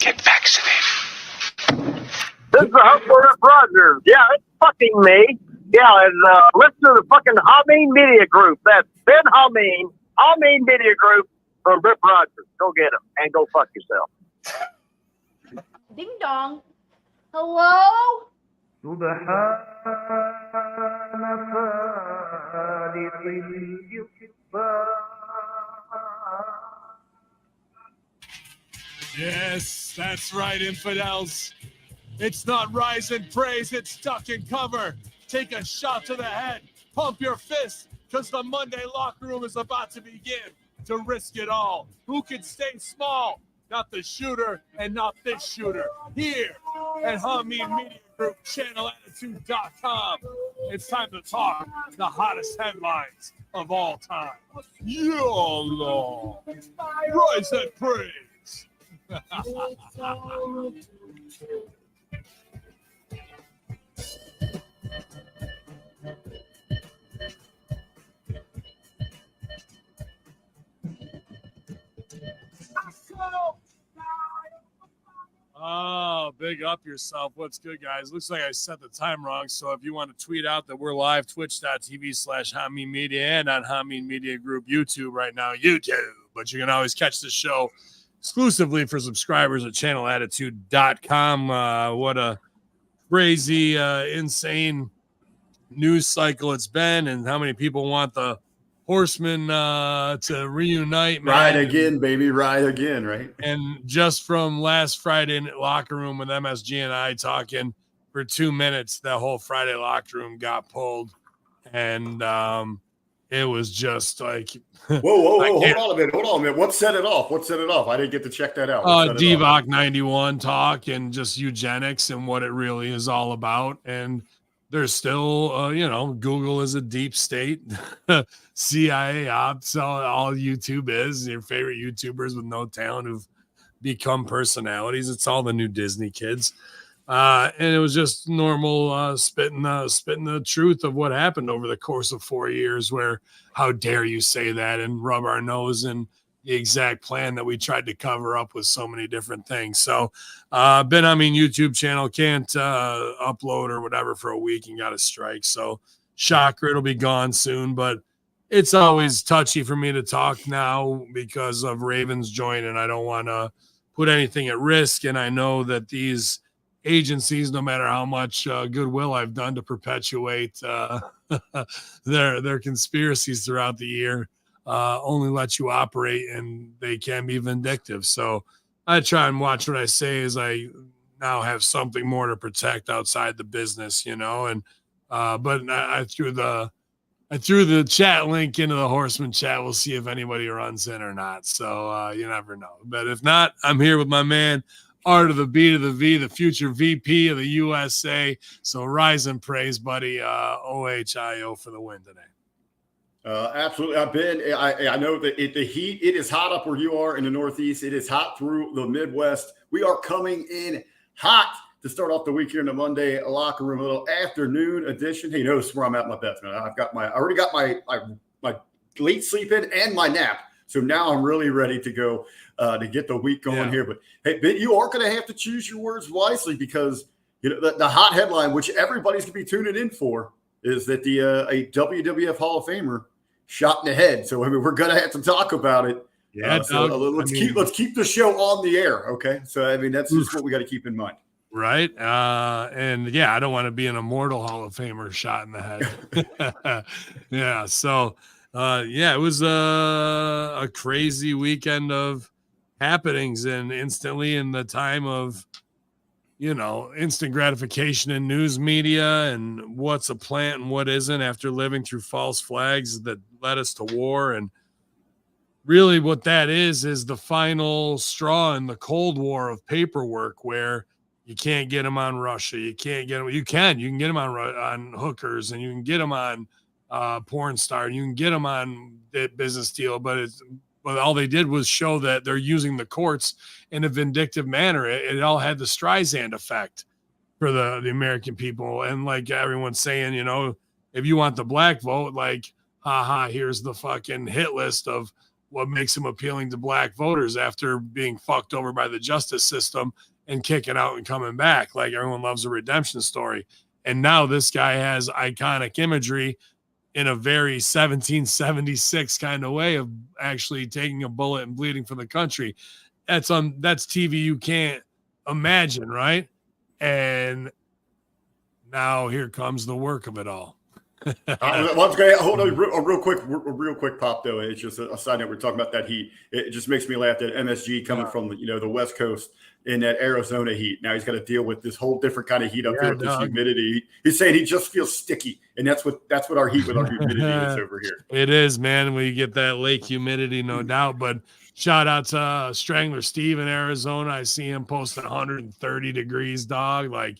Get vaccinated. This is the Hustler Rip Rogers. Yeah, it's fucking me. Yeah, and listen to the fucking Hameen Media Group. That's Ben Hameen Media Group from Rip Rogers. Go get him and go fuck yourself. Ding dong. Hello? Yes, that's right, infidels. It's not rise and praise, it's duck and cover. Take a shot to the head, pump your fist, because the Monday locker room is about to begin. To risk it all. Who can stay small? Not the shooter and not this shooter. Here at Hameen Media Group, channelattitude.com. It's time to talk the hottest headlines of all time. YOLO. Rise and praise. Oh, big up yourself. What's good, guys? Looks like I set the time wrong. So if you want to tweet out that we're live, twitch.tv/Hameen Media and on Hameen Media Group YouTube right now, YouTube. But you can always catch the show exclusively for subscribers at channelattitude.com. What a crazy, insane news cycle it's been, and how many people want the Horsemen to reunite, man. Ride again, baby, ride again, right? And just from last Friday in the locker room with MSG and I talking for 2 minutes, that whole Friday locker room got pulled, and it was just like, whoa, hold on a minute. What set it off? I didn't get to check that out. Devoc 91 talk and just eugenics and what it really is all about. And there's still, Google is a deep state, CIA ops, all YouTube is. Your favorite YouTubers with no talent who've become personalities. It's all the new Disney kids. And it was just normal spitting the truth of what happened over the course of 4 years, where how dare you say that and rub our nose in the exact plan that we tried to cover up with so many different things. So YouTube channel can't upload or whatever for a week and got a strike. So shocker, it'll be gone soon, but it's always touchy for me to talk now because of Ravens join, and I don't want to put anything at risk. And I know that these agencies, no matter how much goodwill I've done to perpetuate their conspiracies throughout the year, only let you operate, and they can be vindictive. So I try and watch what I say, as I now have something more to protect outside the business, and but I threw the chat link into the Horseman chat. We'll see if anybody runs in or not. So you never know. But if not, I'm here with my man, Art of the B to the V, the future VP of the USA. So rise and praise, buddy. OHIO for the win today. Absolutely. I know that the heat, it is hot up where you are in the Northeast. It is hot through the Midwest. We are coming in hot to start off the week here in the Monday locker room, a little afternoon edition. Hey, notice where I'm at my best, man. I already got my late sleep in and my nap. So now I'm really ready to go to get the week going here. But hey, Ben, you are going to have to choose your words wisely, because the hot headline, which everybody's going to be tuning in for, is that a WWF Hall of Famer shot in the head. So we're going to have to talk about it. Yeah, let's keep the show on the air. Okay. So that's just what we got to keep in mind. Right. And I don't want to be an immortal Hall of Famer shot in the head. Yeah. So, it was a crazy weekend of happenings, and instantly in the time of, instant gratification in news media and what's a plant and what isn't, after living through false flags that led us to war. And really what that is the final straw in the Cold War of paperwork, where you can't get them on Russia. You can't get them. You can get them on hookers, and you can get them on porn star, and you can get them on that business deal. But all they did was show that they're using the courts in a vindictive manner. It all had the Streisand effect for the American people. And like everyone's saying, if you want the black vote, like, here's the fucking hit list of what makes him appealing to black voters after being fucked over by the justice system and kicking out and coming back. Like everyone loves a redemption story. And now this guy has iconic imagery in a very 1776 kind of way of actually taking a bullet and bleeding for the country. That's TV you can't imagine, right? And now here comes the work of it all. Once again, hold on, a real quick pop though. It's just a side note. We're talking about that heat. It just makes me laugh that MSG coming from the West Coast in that Arizona heat. Now he's got to deal with this whole different kind of heat up here with this humidity. He's saying he just feels sticky, and that's what our heat with our humidity is over here. It is, man. We get that lake humidity, no doubt. But shout out to Strangler Steve in Arizona. I see him posting 130 degrees, dog. Like,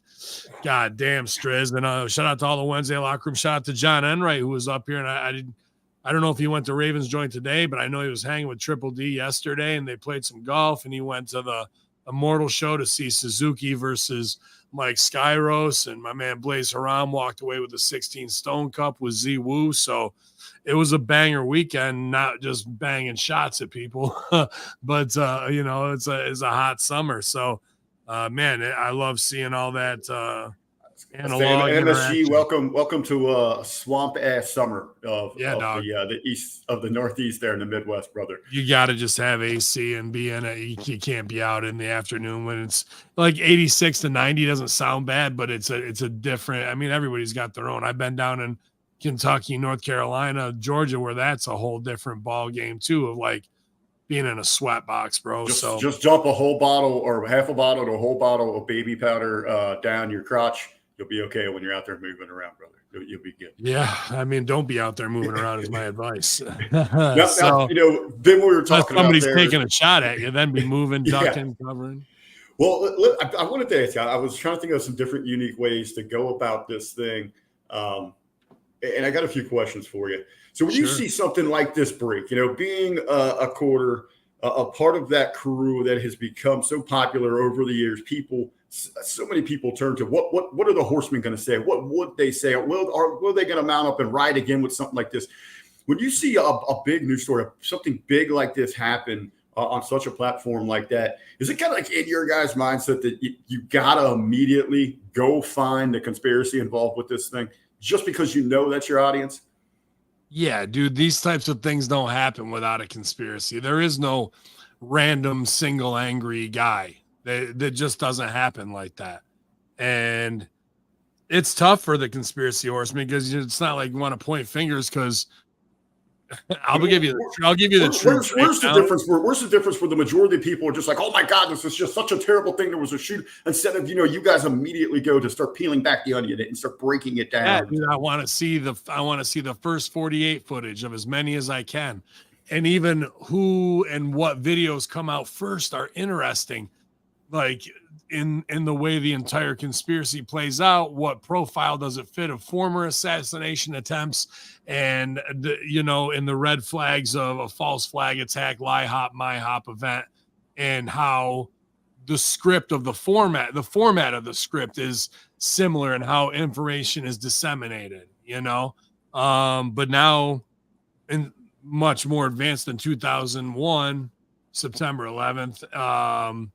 god damn, Striz. And shout out to all the Wednesday locker room. Shout out to John Enright, who was up here. And I don't know if he went to Ravens joint today, but I know he was hanging with Triple D yesterday, and they played some golf. And he went to the Immortal show to see Suzuki versus Mike Skyros. And my man Blaze Haram walked away with a 16 Stone Cup with Z Woo. So it was a banger weekend, not just banging shots at people, but it's a hot summer. So, man, I love seeing all that analog MSG. Welcome to a swamp ass summer of the east of the Northeast there in the Midwest, brother. You got to just have AC and be in it. You can't be out in the afternoon when it's like 86 to 90. Doesn't sound bad, but it's a different. I mean, everybody's got their own. I've been down in Kentucky, North Carolina, Georgia, where that's a whole different ball game too, of like being in a sweat box, bro. Just dump a whole bottle or half a bottle to a whole bottle of baby powder down your crotch. You'll be okay when you're out there moving around, brother. You'll be good. Yeah, I mean, don't be out there moving around is my advice. Now, then we were talking somebody's taking a shot at you, then be moving, ducking, covering. Well, I wanted to ask you. I was trying to think of some different, unique ways to go about this thing. And I got a few questions for you. So when you see something like this break, being a quarter, a part of that crew that has become so popular over the years, so many people turn to what are the Horsemen going to say? What would they say? Will they going to mount up and ride again with something like this? When you see a big news story, something big like this happen on such a platform like that, is it kind of like in your guys' mindset that you got to immediately go find the conspiracy involved with this thing? Just because that's your audience? Yeah, dude, these types of things don't happen without a conspiracy. There is no random single angry guy. That just doesn't happen like that. And it's tough for the conspiracy horseman because it's not like you want to point fingers because I'll give you the truth. Where's the difference? Where's the difference where the majority of people are just like, oh my God, this is just such a terrible thing. There was a shoot. Instead of, you guys immediately go to start peeling back the onion and start breaking it down. Yeah, dude, I want to see the first 48 footage of as many as I can. And even who and what videos come out first are interesting. Like in the way the entire conspiracy plays out, what profile does it fit of former assassination attempts and in the red flags of a false flag attack, lie hop, my hop event, and how the script of the format of the script is similar and how information is disseminated, but now in much more advanced than 2001, September 11th,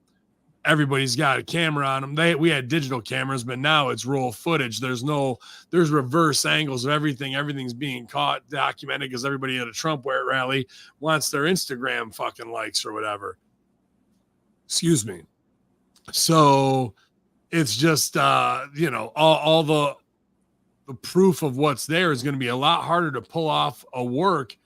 everybody's got a camera on them. We had digital cameras, but now it's roll footage. There's reverse angles of everything. Everything's being caught, documented because everybody at a Trump rally wants their Instagram fucking likes or whatever. Excuse me. So it's just, all the proof of what's there is going to be a lot harder to pull off a work.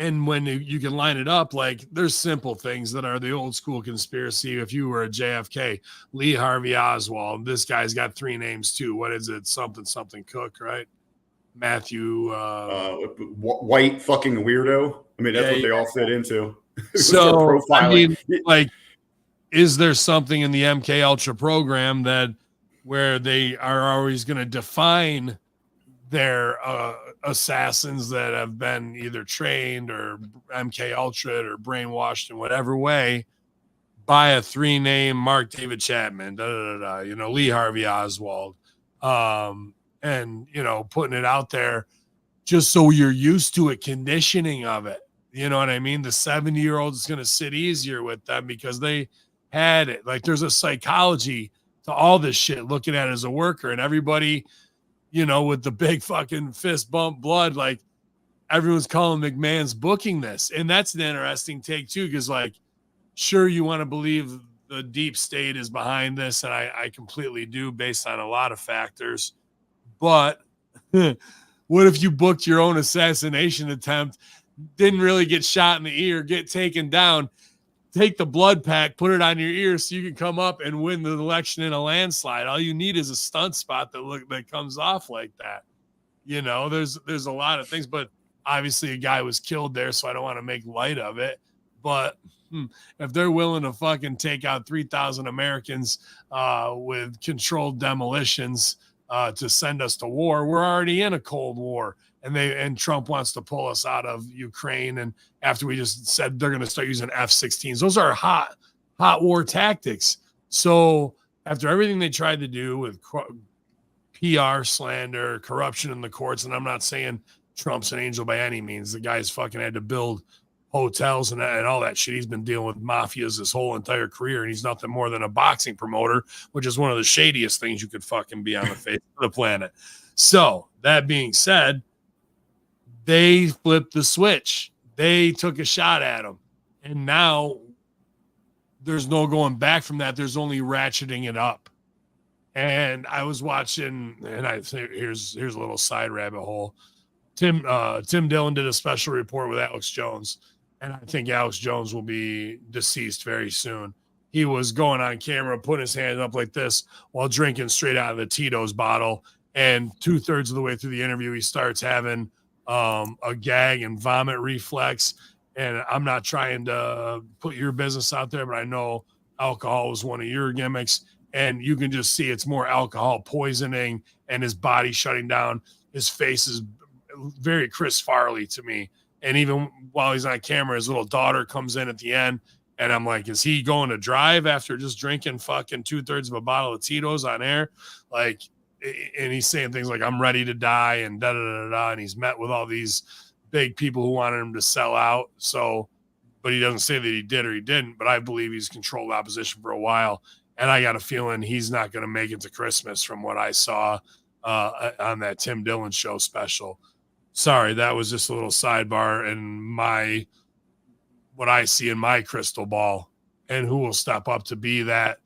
And when you can line it up, like there's simple things that are the old school conspiracy. If you were a JFK, Lee Harvey Oswald, this guy's got 3 names too. What is it? Something Cook, right? Matthew. White fucking weirdo. I mean, that's what they all fit into. So, I mean, like, is there something in the MK Ultra program where they are always going to define their assassins that have been either trained or MK Ultra or brainwashed in whatever way by a 3-name Mark David Chapman, Lee Harvey Oswald, and putting it out there just so you're used to it, conditioning of it, You know what I mean? The 70-year-old is going to sit easier with them because they had it. Like there's a psychology to all this shit, looking at it as a worker, and everybody, you know, with the big fucking fist bump blood, like everyone's calling McMahon's booking this. And that's an interesting take too, because like, sure, you want to believe the deep state is behind this, and I completely do based on a lot of factors. But what if you booked your own assassination attempt, didn't really get shot in the ear, get taken down, take the blood pack, put it on your ear so you can come up and win the election in a landslide? All you need is a stunt spot that comes off like that. You know, there's a lot of things, but obviously a guy was killed there, so I don't want to make light of it. But if they're willing to fucking take out 3,000 Americans with controlled demolitions to send us to war, we're already in a Cold War, and Trump wants to pull us out of Ukraine. And after we just said they're going to start using F-16s, those are hot war tactics. So after everything they tried to do with PR slander, corruption in the courts, and I'm not saying Trump's an angel by any means. The guy's fucking had to build hotels and all that shit. He's been dealing with mafias his whole entire career, and he's nothing more than a boxing promoter, which is one of the shadiest things you could fucking be on the face of the planet. So that being said, they flipped the switch. They took a shot at him, and now there's no going back from that. There's only ratcheting it up. And I was watching, and I think here's a little side rabbit hole. Tim Dillon did a special report with Alex Jones, and I think Alex Jones will be deceased very soon. He was going on camera, putting his hand up like this while drinking straight out of the Tito's bottle. And 2/3 of the way through the interview, he starts having a gag and vomit reflex. And I'm not trying to put your business out there, but I know alcohol was one of your gimmicks. And you can just see it's more alcohol poisoning and his body shutting down. His face is very Chris Farley to me. And even while he's on camera, his little daughter comes in at the end, and I'm like, is he going to drive after just drinking fucking 2/3 of a bottle of Tito's on air? Like, and he's saying things like, I'm ready to die, and da-da-da-da, and he's met with all these big people who wanted him to sell out. So, but he doesn't say that he did or he didn't, but I believe he's controlled opposition for a while. And I got a feeling he's not going to make it to Christmas from what I saw on that Tim Dillon show special. Sorry, that was just a little sidebar and what I see in my crystal ball, and who will step up to be that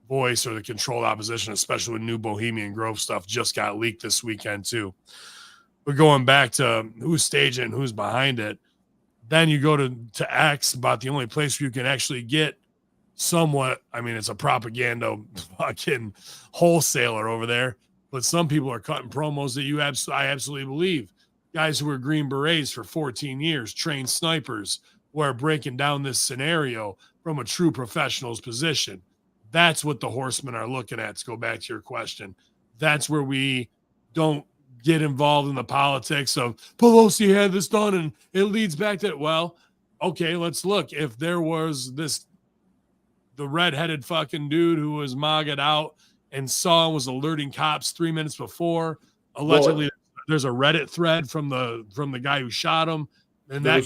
voice or the controlled opposition, especially with new Bohemian Grove stuff just got leaked this weekend too. But going back to who's staging and who's behind it, then you go to X, about the only place where you can actually get somewhat, I mean, it's a propaganda fucking wholesaler over there, but some people are cutting promos that I absolutely believe. Guys who were Green Berets for 14 years, trained snipers, who are breaking down this scenario from a true professional's position. That's what the horsemen are looking at, to go back to your question. That's where we don't get involved in the politics of Pelosi had this done and it leads back to, well, okay, let's look. If there was the redheaded fucking dude who was MAGA'd out and was alerting cops 3 minutes before, allegedly there's a Reddit thread from the guy who shot him. And that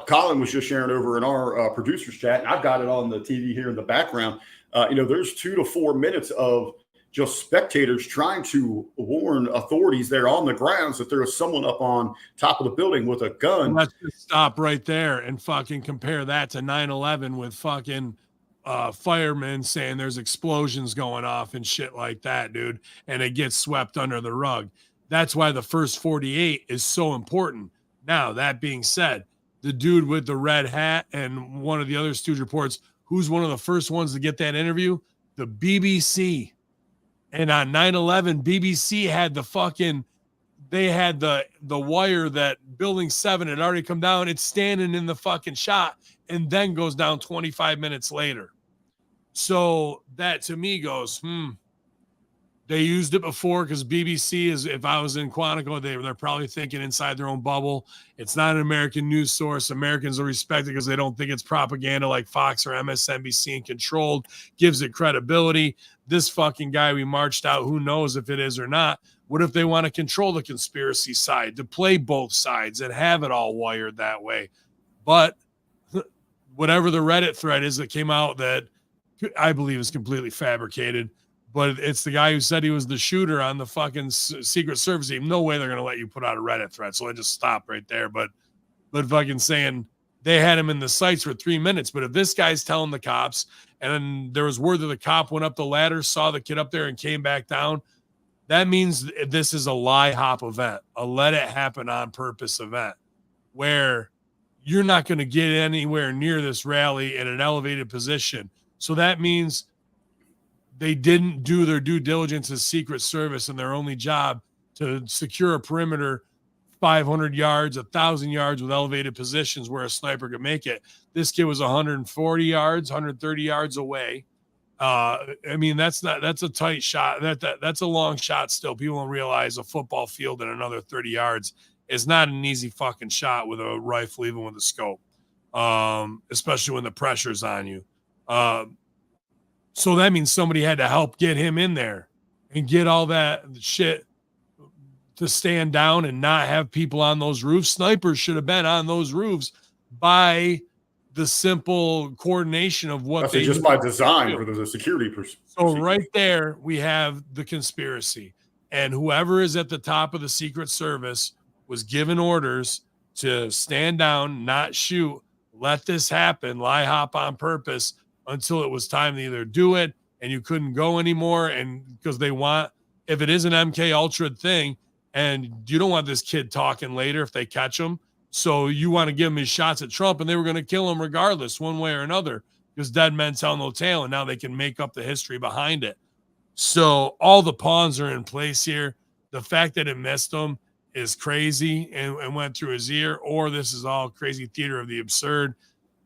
Colin was just sharing over in our producers chat, and I've got it on the TV here in the background. There's 2 to 4 minutes of just spectators trying to warn authorities there on the grounds that there is someone up on top of the building with a gun. Let's just stop right there and fucking compare that to 9/11 with fucking firemen saying there's explosions going off and shit like that, dude. And it gets swept under the rug. That's why the first 48 is so important. Now, that being said, the dude with the red hat and one of the other Stooge reports, who's one of the first ones to get that interview? The BBC. And on 9/11, BBC had they had the wire that Building 7 had already come down. It's standing in the fucking shot and then goes down 25 minutes later. So that to me goes, They used it before because BBC is, if I was in Quantico, they're probably thinking inside their own bubble. It's not an American news source. Americans will respect it because they don't think it's propaganda like Fox or MSNBC and controlled, gives it credibility. This fucking guy we marched out, who knows if it is or not. What if they want to control the conspiracy side, to play both sides and have it all wired that way? But whatever the Reddit thread is that came out that I believe is completely fabricated, but it's the guy who said he was the shooter on the fucking Secret Service team. No way they're going to let you put out a Reddit thread. So I just stopped right there. But fucking saying they had him in the sights for 3 minutes. But if this guy's telling the cops, and then there was word that the cop went up the ladder, saw the kid up there and came back down, that means this is a lie hop event, a let it happen on purpose event, where you're not going to get anywhere near this rally in an elevated position. So that means they didn't do their due diligence as Secret Service, and their only job to secure a perimeter 500 yards, 1,000 yards with elevated positions where a sniper could make it. This kid was 140 yards, 130 yards away. I mean, that's a tight shot. That's a long shot still. People don't realize a football field and another 30 yards is not an easy fucking shot with a rifle, even with a scope, especially when the pressure's on you. So that means somebody had to help get him in there and get all that shit to stand down and not have people on those roofs. Snipers should have been on those roofs by the simple coordination of what they just by design for the security person. So right there, we have the conspiracy, and whoever is at the top of the Secret Service was given orders to stand down, not shoot, let this happen, lie hop on purpose until it was time to either do it and you couldn't go anymore. And because they want, if it is an MK Ultra thing, and you don't want this kid talking later if they catch him. So you want to give him his shots at Trump, and they were going to kill him regardless, one way or another, because dead men tell no tale, and now they can make up the history behind it. So all the pawns are in place here. The fact that it missed him is crazy and went through his ear, or this is all crazy theater of the absurd.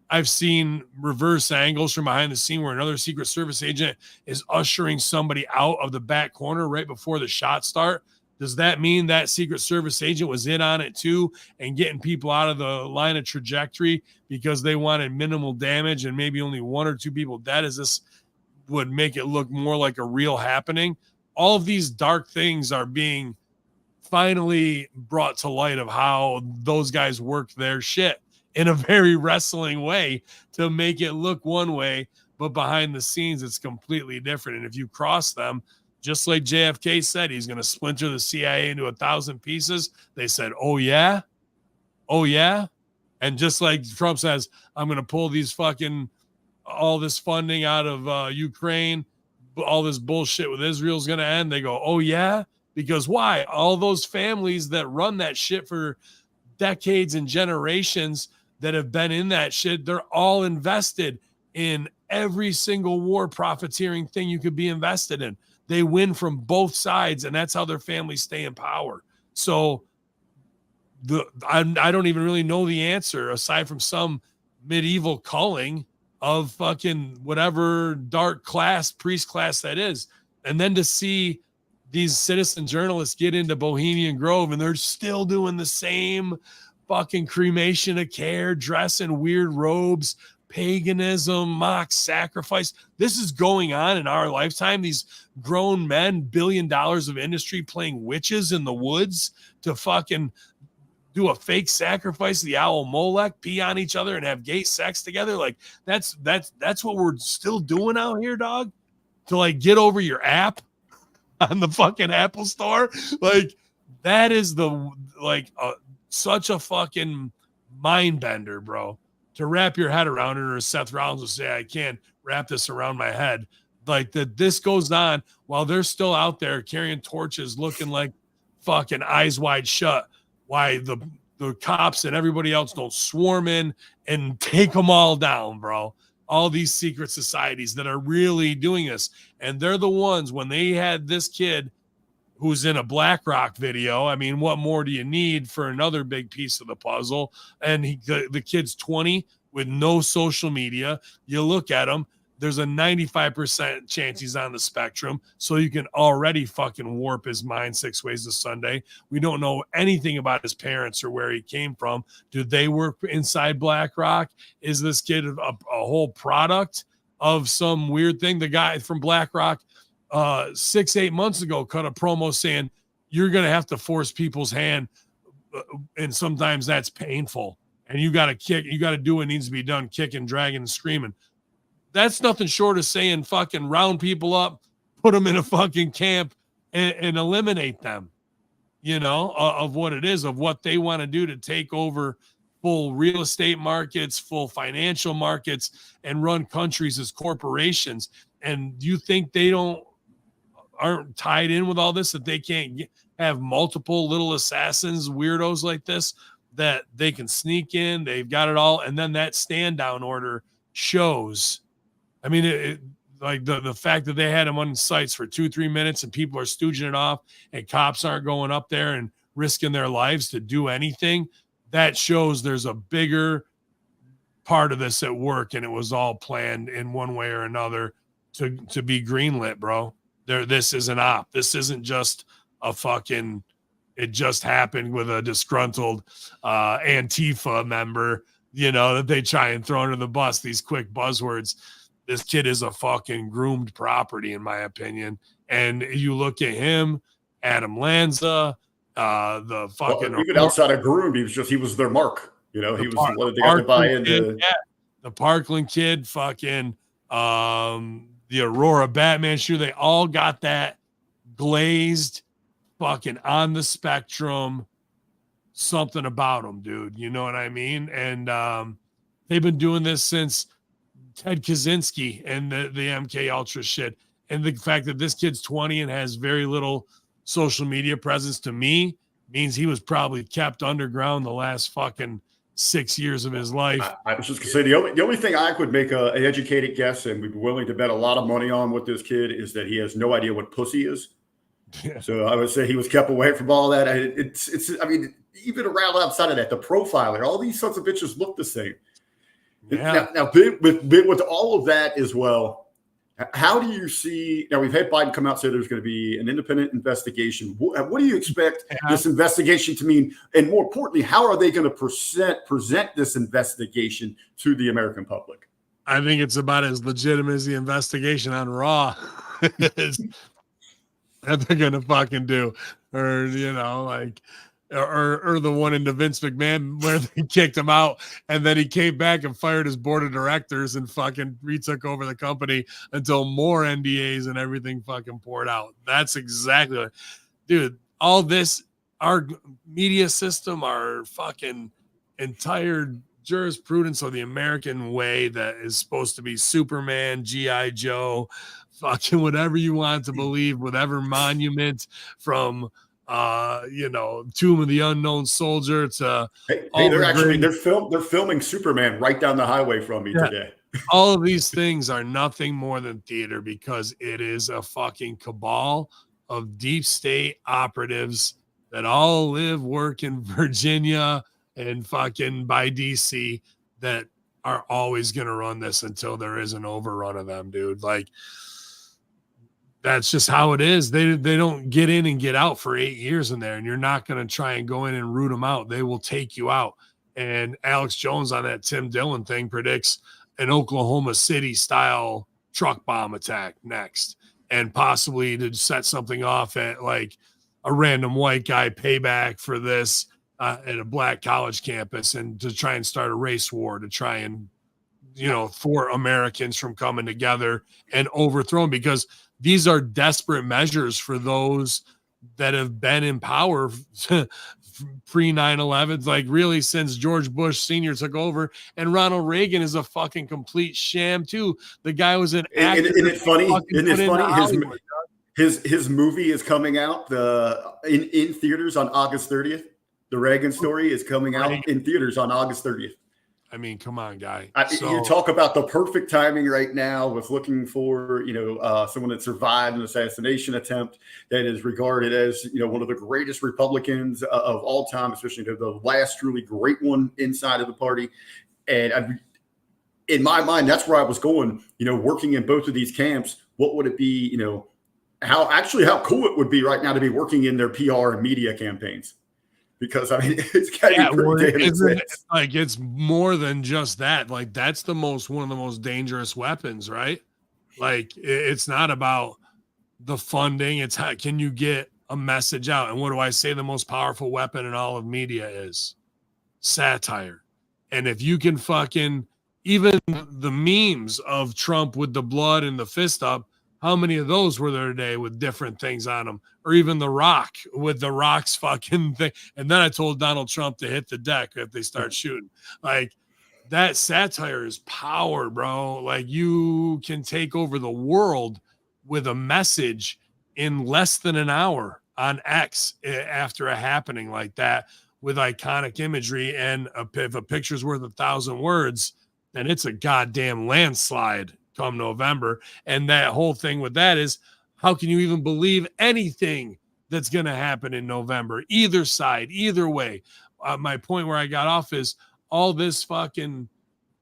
I've seen reverse angles from behind the scene where another Secret Service agent is ushering somebody out of the back corner right before the shots start. Does that mean that Secret Service agent was in on it too and getting people out of the line of trajectory because they wanted minimal damage and maybe only one or two people dead? As this would make it look more like a real happening. All of these dark things are being finally brought to light of how those guys worked their shit in a very wrestling way to make it look one way, but behind the scenes, it's completely different. And if you cross them, just like JFK said, he's going to splinter the CIA into 1,000 pieces. They said, oh, yeah? Oh, yeah? And just like Trump says, I'm going to pull these fucking, all this funding out of Ukraine, all this bullshit with Israel's going to end. They go, oh, yeah? Because why? All those families that run that shit for decades and generations that have been in that shit, they're all invested in every single war profiteering thing you could be invested in. They win from both sides, and that's how their families stay in power. So I don't even really know the answer aside from some medieval culling of fucking whatever dark class, priest class that is. And then to see these citizen journalists get into Bohemian Grove and they're still doing the same fucking cremation of care, dress in weird robes, paganism, mock sacrifice. This is going on in our lifetime. These grown men, $1 billion of industry playing witches in the woods to fucking do a fake sacrifice of the owl Molech, pee on each other and have gay sex together. Like that's what we're still doing out here, dog. To like get over your app on the fucking Apple store. Like that is such a fucking mind bender, bro. To wrap your head around it, or as Seth Rollins will say, I can't wrap this around my head. Like that this goes on while they're still out there carrying torches, looking like fucking eyes wide shut. Why the cops and everybody else don't swarm in and take them all down, bro. All these secret societies that are really doing this. And they're the ones, when they had this kid who's in a BlackRock video. I mean, what more do you need for another big piece of the puzzle? And the kid's 20 with no social media. You look at him, there's a 95% chance he's on the spectrum. So you can already fucking warp his mind 6 ways to Sunday. We don't know anything about his parents or where he came from. Do they work inside BlackRock? Is this kid a whole product of some weird thing? The guy from BlackRock 6-8 months ago cut a promo saying you're going to have to force people's hand, and sometimes that's painful. and you got to kick, you got to do what needs to be done, kicking, dragging, and screaming. That's nothing short of saying fucking round people up, put them in a fucking camp, and eliminate them, you know, of what it is, of what they want to do to take over full real estate markets, full financial markets, and run countries as corporations. And you think they aren't tied in with all this, that they can't have multiple little assassins, weirdos like this, that they can sneak in? They've got it all. And then that stand down order shows. I mean, like the fact that they had him on sites for 2-3 minutes and people are stooging it off and cops aren't going up there and risking their lives to do anything, that shows there's a bigger part of this at work, and it was all planned in one way or another to be greenlit, bro. This is an op. This isn't just a fucking, it just happened with a disgruntled Antifa member, you know, that they try and throw under the bus, these quick buzzwords. This kid is a fucking groomed property, in my opinion. And you look at him, Adam Lanza, the fucking, well, even outside of groomed, he was their mark. You know, he was one of the guys to buy into. Yeah, the Parkland kid, fucking the Aurora Batman shoe. They all got that glazed, fucking on the spectrum, something about them, dude. You know what I mean? And they've been doing this since Ted Kaczynski and the MK Ultra shit. And the fact that this kid's 20 and has very little social media presence, to me, means he was probably kept underground the last fucking 6 years of his life. I was just gonna say the only thing I could make an educated guess, and we'd be willing to bet a lot of money on with this kid, is that he has no idea what pussy is. Yeah. So I would say he was kept away from all that. It's I mean, even around outside of that, the profiler, all these sons of bitches look the same. Yeah. Now with all of that as well, how do you see? Now we've had Biden come out and say there's going to be an independent investigation. What do you expect this investigation to mean? And more importantly, how are they going to present this investigation to the American public? I think it's about as legitimate as the investigation on Raw that they're going to fucking do, or you know, like. Or the one into Vince McMahon where they kicked him out and then he came back and fired his board of directors and fucking retook over the company until more NDAs and everything fucking poured out. That's exactly what, dude, all this, our media system, our fucking entire jurisprudence of the American way that is supposed to be Superman, G.I. Joe, fucking whatever you want to believe, whatever monument from you know, Tomb of the Unknown Soldier to they're filming Superman right down the highway from me today. All of these things are nothing more than theater, because it is a fucking cabal of deep state operatives that all live, work in Virginia and fucking by DC, that are always going to run this until there is an overrun of them, dude. Like, that's just how it is. They don't get in and get out for 8 years in there, and you're not going to try and go in and root them out. They will take you out. And Alex Jones on that Tim Dillon thing predicts an Oklahoma City style truck bomb attack next, and possibly to set something off at like a random white guy payback for this at a black college campus, and to try and start a race war to try and, you know, thwart Americans from coming together and overthrow them, because these are desperate measures for those that have been in power pre 9/11, like really since George Bush Sr. took over, and Ronald Reagan is a fucking complete sham too. The guy was an actor. Isn't it funny? His movie is coming out in theaters on August 30th. The Reagan story is coming out in theaters on August 30th. I mean, come on, guy. You talk about the perfect timing right now with looking for, someone that survived an assassination attempt that is regarded as, one of the greatest Republicans of all time, especially the last truly great one inside of the party. And in my mind, that's where I was going, working in both of these camps. What would it be, how cool it would be right now to be working in their PR and media campaigns. Because it's got to be pretty damn intense. Like, it's more than just that. Like, that's one of the most dangerous weapons, right? Like, it's not about the funding. It's how can you get a message out? And what do I say the most powerful weapon in all of media is? Satire. And if you can fucking, even the memes of Trump with the blood and the fist up, how many of those were there today with different things on them? Or even The Rock with The Rock's fucking thing. And then I told Donald Trump to hit the deck if they start shooting. Like, that satire is power, bro. Like, you can take over the world with a message in less than an hour on X after a happening like that with iconic imagery. And if a picture's worth 1,000 words, then it's a goddamn landslide come November. And that whole thing with that is, how can you even believe anything that's going to happen in November? Either side, either way. My point where I got off is all this fucking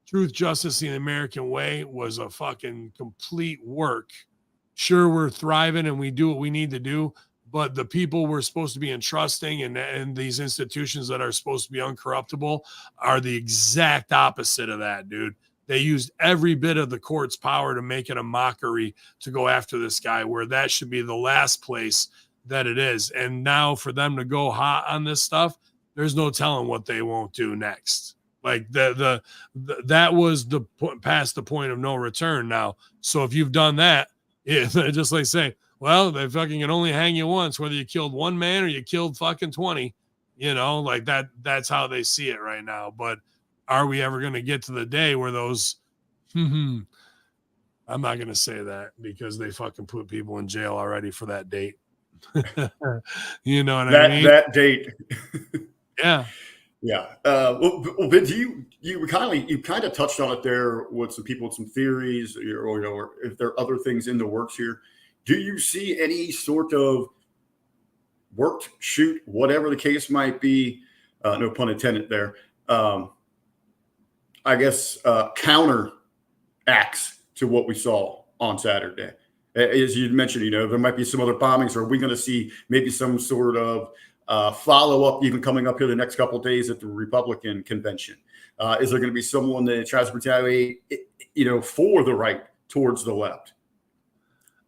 truth, justice, and the American way was a fucking complete work. Sure, we're thriving and we do what we need to do, but the people we're supposed to be entrusting and these institutions that are supposed to be uncorruptible are the exact opposite of that, dude. They used every bit of the court's power to make it a mockery to go after this guy, where that should be the last place that it is. And now for them to go hot on this stuff, there's no telling what they won't do next. Like that was the past the point of no return now. So if you've done that, just like say, well, they fucking can only hang you once, whether you killed one man or you killed fucking 20, like that. That's how they see it right now. But are we ever going to get to the day where those, I'm not going to say that because they fucking put people in jail already for that date. You know what I mean? That date. Yeah. Yeah. Well, Vince, you kind of touched on it there with some people with some theories, or if there are other things in the works here. Do you see any sort of worked shoot, whatever the case might be? No pun intended there. I guess counter acts to what we saw on Saturday. As you mentioned, there might be some other bombings. Or are we going to see maybe some sort of follow-up even coming up here the next couple of days at the Republican convention? Is there going to be someone that tries to retaliate, for the right towards the left?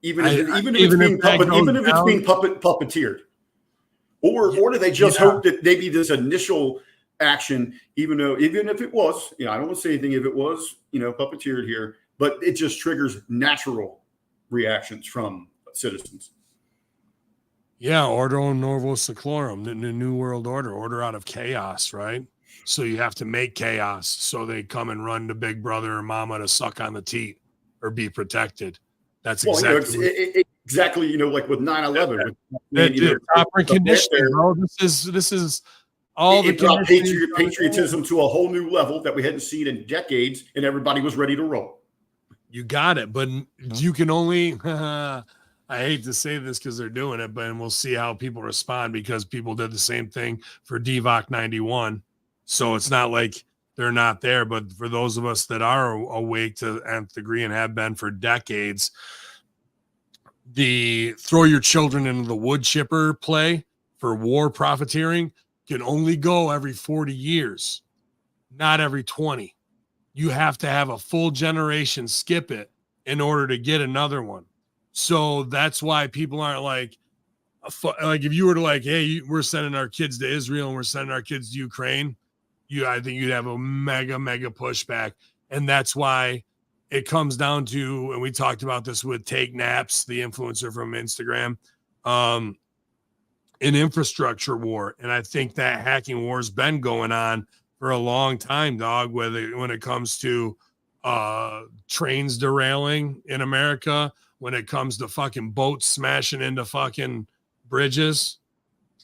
Even if it's being puppeteered? Or do they just hope that maybe this initial action, even if it was, I don't want to say anything if it was, puppeteered here, but it just triggers natural reactions from citizens? Yeah, Ordo Novo Seclorum, the New World Order out of chaos, right? So you have to make chaos so they come and run to Big Brother or Mama to suck on the teat or be protected. That's exactly like with 9/11. Proper conditioning, bro. This is all it brought patriotism to a whole new level that we hadn't seen in decades, and everybody was ready to roll. You got it, but you can only. I hate to say this because they're doing it, but we'll see how people respond, because people did the same thing for DVOC 91. So it's not like they're not there, but for those of us that are awake to the nth degree and have been for decades, the throw your children into the wood chipper play for war profiteering can only go every 40 years, not every 20. You have to have a full generation skip it in order to get another one. So that's why people aren't like if you were to hey, we're sending our kids to Israel and we're sending our kids to Ukraine, I think you'd have a mega pushback. And that's why it comes down to, and we talked about this with Take Naps, the influencer from Instagram, an infrastructure war. And I think that hacking war has been going on for a long time, dog, when it comes to trains derailing in America, when it comes to fucking boats smashing into fucking bridges,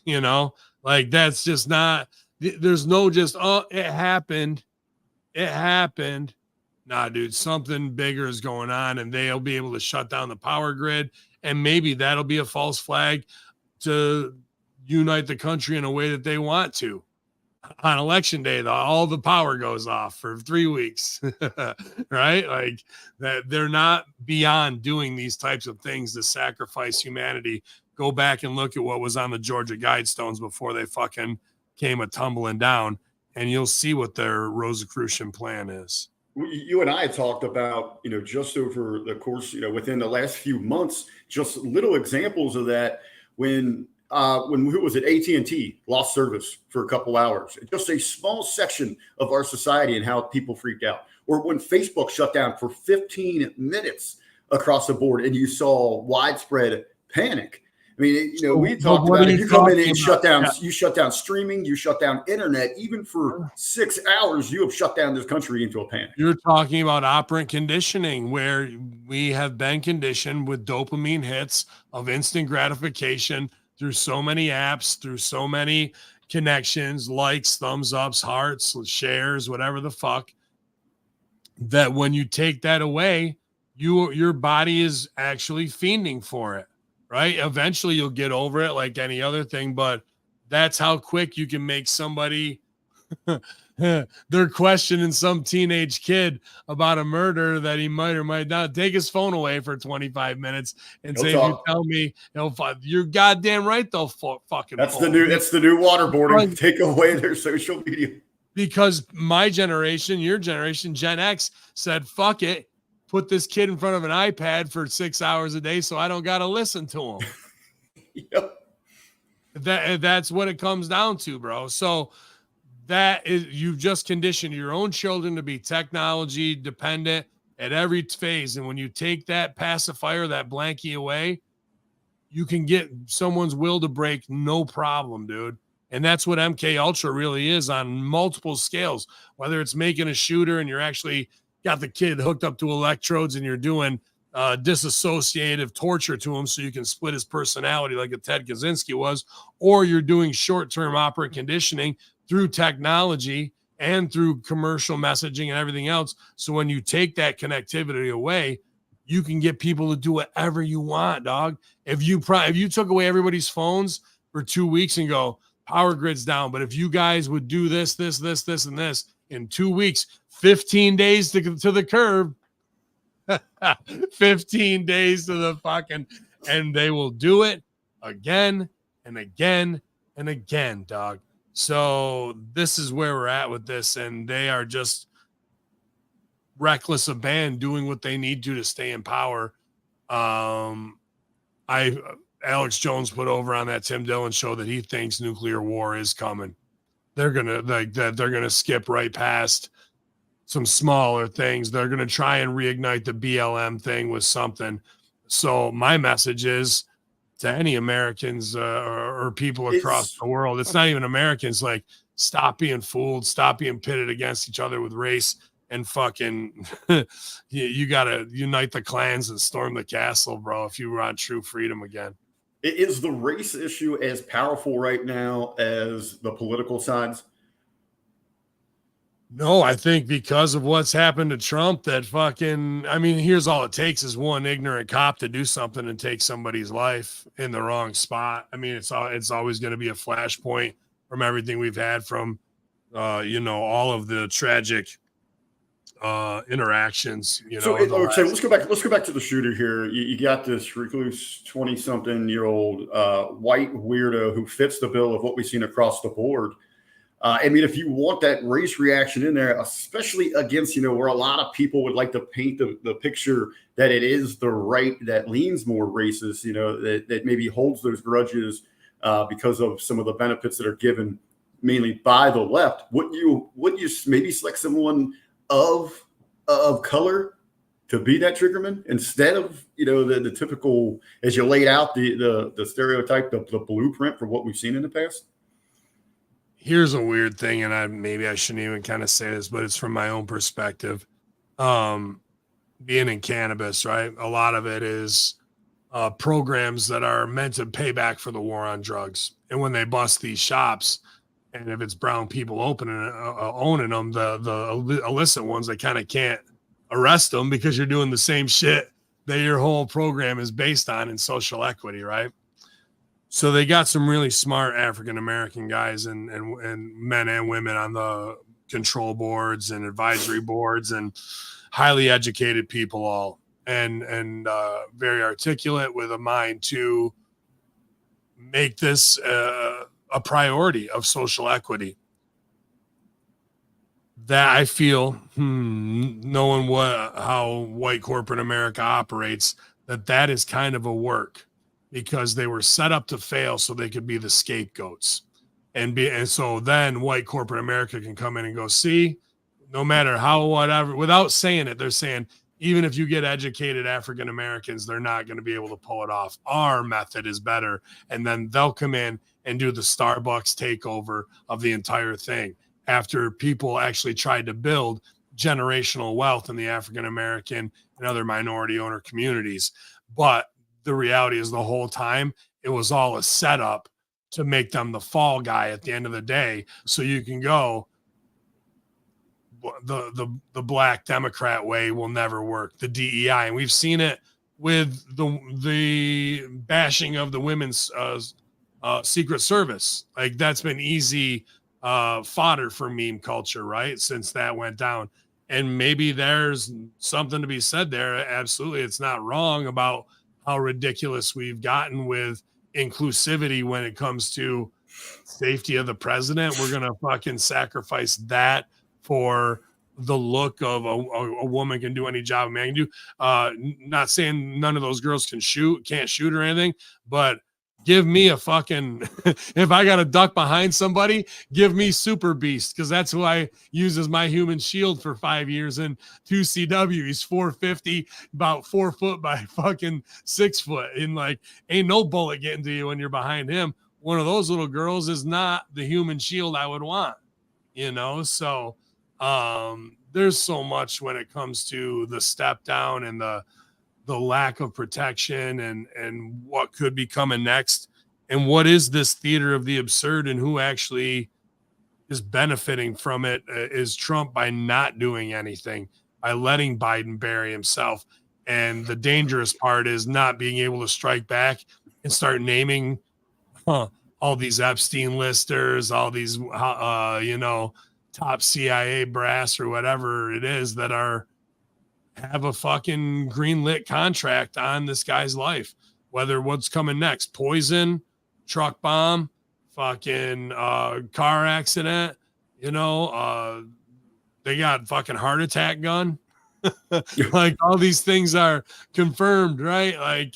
that's just not, there's no just, it happened. Nah, dude, something bigger is going on, and they'll be able to shut down the power grid. And maybe that'll be a false flag to unite the country in a way that they want to. On election day, all the power goes off for 3 weeks, right? Like that, they're not beyond doing these types of things to sacrifice humanity. Go back and look at what was on the Georgia Guidestones before they fucking came a tumbling down, and you'll see what their Rosicrucian plan is. You and I talked about, just over the course, within the last few months, just little examples of that when when who was it? AT&T lost service for a couple hours. Just a small section of our society and how people freaked out. Or when Facebook shut down for 15 minutes across the board, and you saw widespread panic. I mean, we talked about it. You come in and shut down. Yeah. You shut down streaming. You shut down internet. Even for 6 hours, you have shut down this country into a panic. You're talking about operant conditioning, where we have been conditioned with dopamine hits of instant gratification through so many apps, through so many connections, likes, thumbs ups, hearts, shares, whatever the fuck, that when you take that away, your body is actually fiending for it. Right? Eventually you'll get over it like any other thing, but that's how quick you can make somebody they're questioning some teenage kid about a murder that he might or might not. Take his phone away for 25 minutes and say, if you tell me, you're goddamn right, they'll fucking that's the new waterboarding. Take away their social media. Because my generation, your generation, Gen X, said, fuck it. Put this kid in front of an iPad for 6 hours a day so I don't got to listen to him. Yep. That's what it comes down to, bro. So that is, you've just conditioned your own children to be technology dependent at every phase. And when you take that pacifier, that blankie away, you can get someone's will to break, no problem, dude. And that's what MK Ultra really is on multiple scales, whether it's making a shooter and you're actually got the kid hooked up to electrodes and you're doing disassociative torture to him so you can split his personality like a Ted Kaczynski was, or you're doing short-term operant conditioning through technology and through commercial messaging and everything else. So when you take that connectivity away, you can get people to do whatever you want, dog. If you took away everybody's phones for 2 weeks and go, power grid's down, but if you guys would do this, and this in 2 weeks, 15 days to the curve, 15 days to the fucking, and they will do it again and again and again, dog. So this is where we're at with this, and they are just reckless abandon, doing what they need to stay in power. Alex Jones put over on that Tim Dillon show that he thinks nuclear war is coming. They're gonna skip right past some smaller things. They're gonna try and reignite the BLM thing with something. So my message is to any Americans or people across the world. It's not even Americans. Like, stop being fooled. Stop being pitted against each other with race. And fucking, you gotta unite the clans and storm the castle, bro. If you want true freedom again. Is the race issue as powerful right now as the political sides? No, I think because of what's happened to Trump, that fucking, I mean, here's all it takes is one ignorant cop to do something and take somebody's life in the wrong spot. I mean, it's always going to be a flashpoint from everything we've had from, all of the tragic interactions. So let's go back to the shooter here. You got this recluse 20-something-year-old white weirdo who fits the bill of what we've seen across the board. I mean, if you want that race reaction in there, especially against, where a lot of people would like to paint the picture that it is the right that leans more racist, that maybe holds those grudges because of some of the benefits that are given mainly by the left. Would you maybe select someone of color to be that triggerman instead of, the typical, as you laid out, the stereotype, the blueprint for what we've seen in the past? Here's a weird thing, and I shouldn't even kind of say this, but it's from my own perspective. Being in cannabis, right? A lot of it is programs that are meant to pay back for the war on drugs. And when they bust these shops, and if it's brown people owning them, the illicit ones, they kind of can't arrest them because you're doing the same shit that your whole program is based on in social equity, right? So they got some really smart African-American guys and men and women on the control boards and advisory boards, and highly educated people all, and very articulate with a mind to make this a priority of social equity. That I feel, knowing how white corporate America operates, that is kind of a work. because they were set up to fail so they could be the scapegoats. And so then white corporate America can come in and go, see, no matter how, whatever, without saying it, they're saying, even if you get educated African Americans, they're not going to be able to pull it off. Our method is better. And then they'll come in and do the Starbucks takeover of the entire thing after people actually tried to build generational wealth in the African American and other minority owner communities. But the reality is the whole time it was all a setup to make them the fall guy at the end of the day. So you can go, the black Democrat way will never work. The DEI, and we've seen it with the bashing of the women's Secret Service. Like that's been easy fodder for meme culture, right? Since that went down. And maybe there's something to be said there. Absolutely. It's not wrong about how ridiculous we've gotten with inclusivity when it comes to safety of the president. We're going to fucking sacrifice that for the look of a woman can do any job a man can do. Not saying none of those girls can't shoot or anything, but give me a fucking, if I got to duck behind somebody, give me Super Beast, because that's who I use as my human shield for 5 years in 2CW. He's 450, about 4 foot by fucking 6 foot. And like, ain't no bullet getting to you when you're behind him. One of those little girls is not the human shield I would want, you know? So there's so much when it comes to the step down and the lack of protection and what could be coming next, and what is this theater of the absurd, and who actually is benefiting from it. Is Trump by not doing anything, by letting Biden bury himself. And the dangerous part is not being able to strike back and start naming all these Epstein listers, all these top CIA brass or whatever it is that have a fucking green lit contract on this guy's life, whether what's coming next, poison, truck bomb, fucking car accident, they got fucking heart attack gun. Like all these things are confirmed, right? Like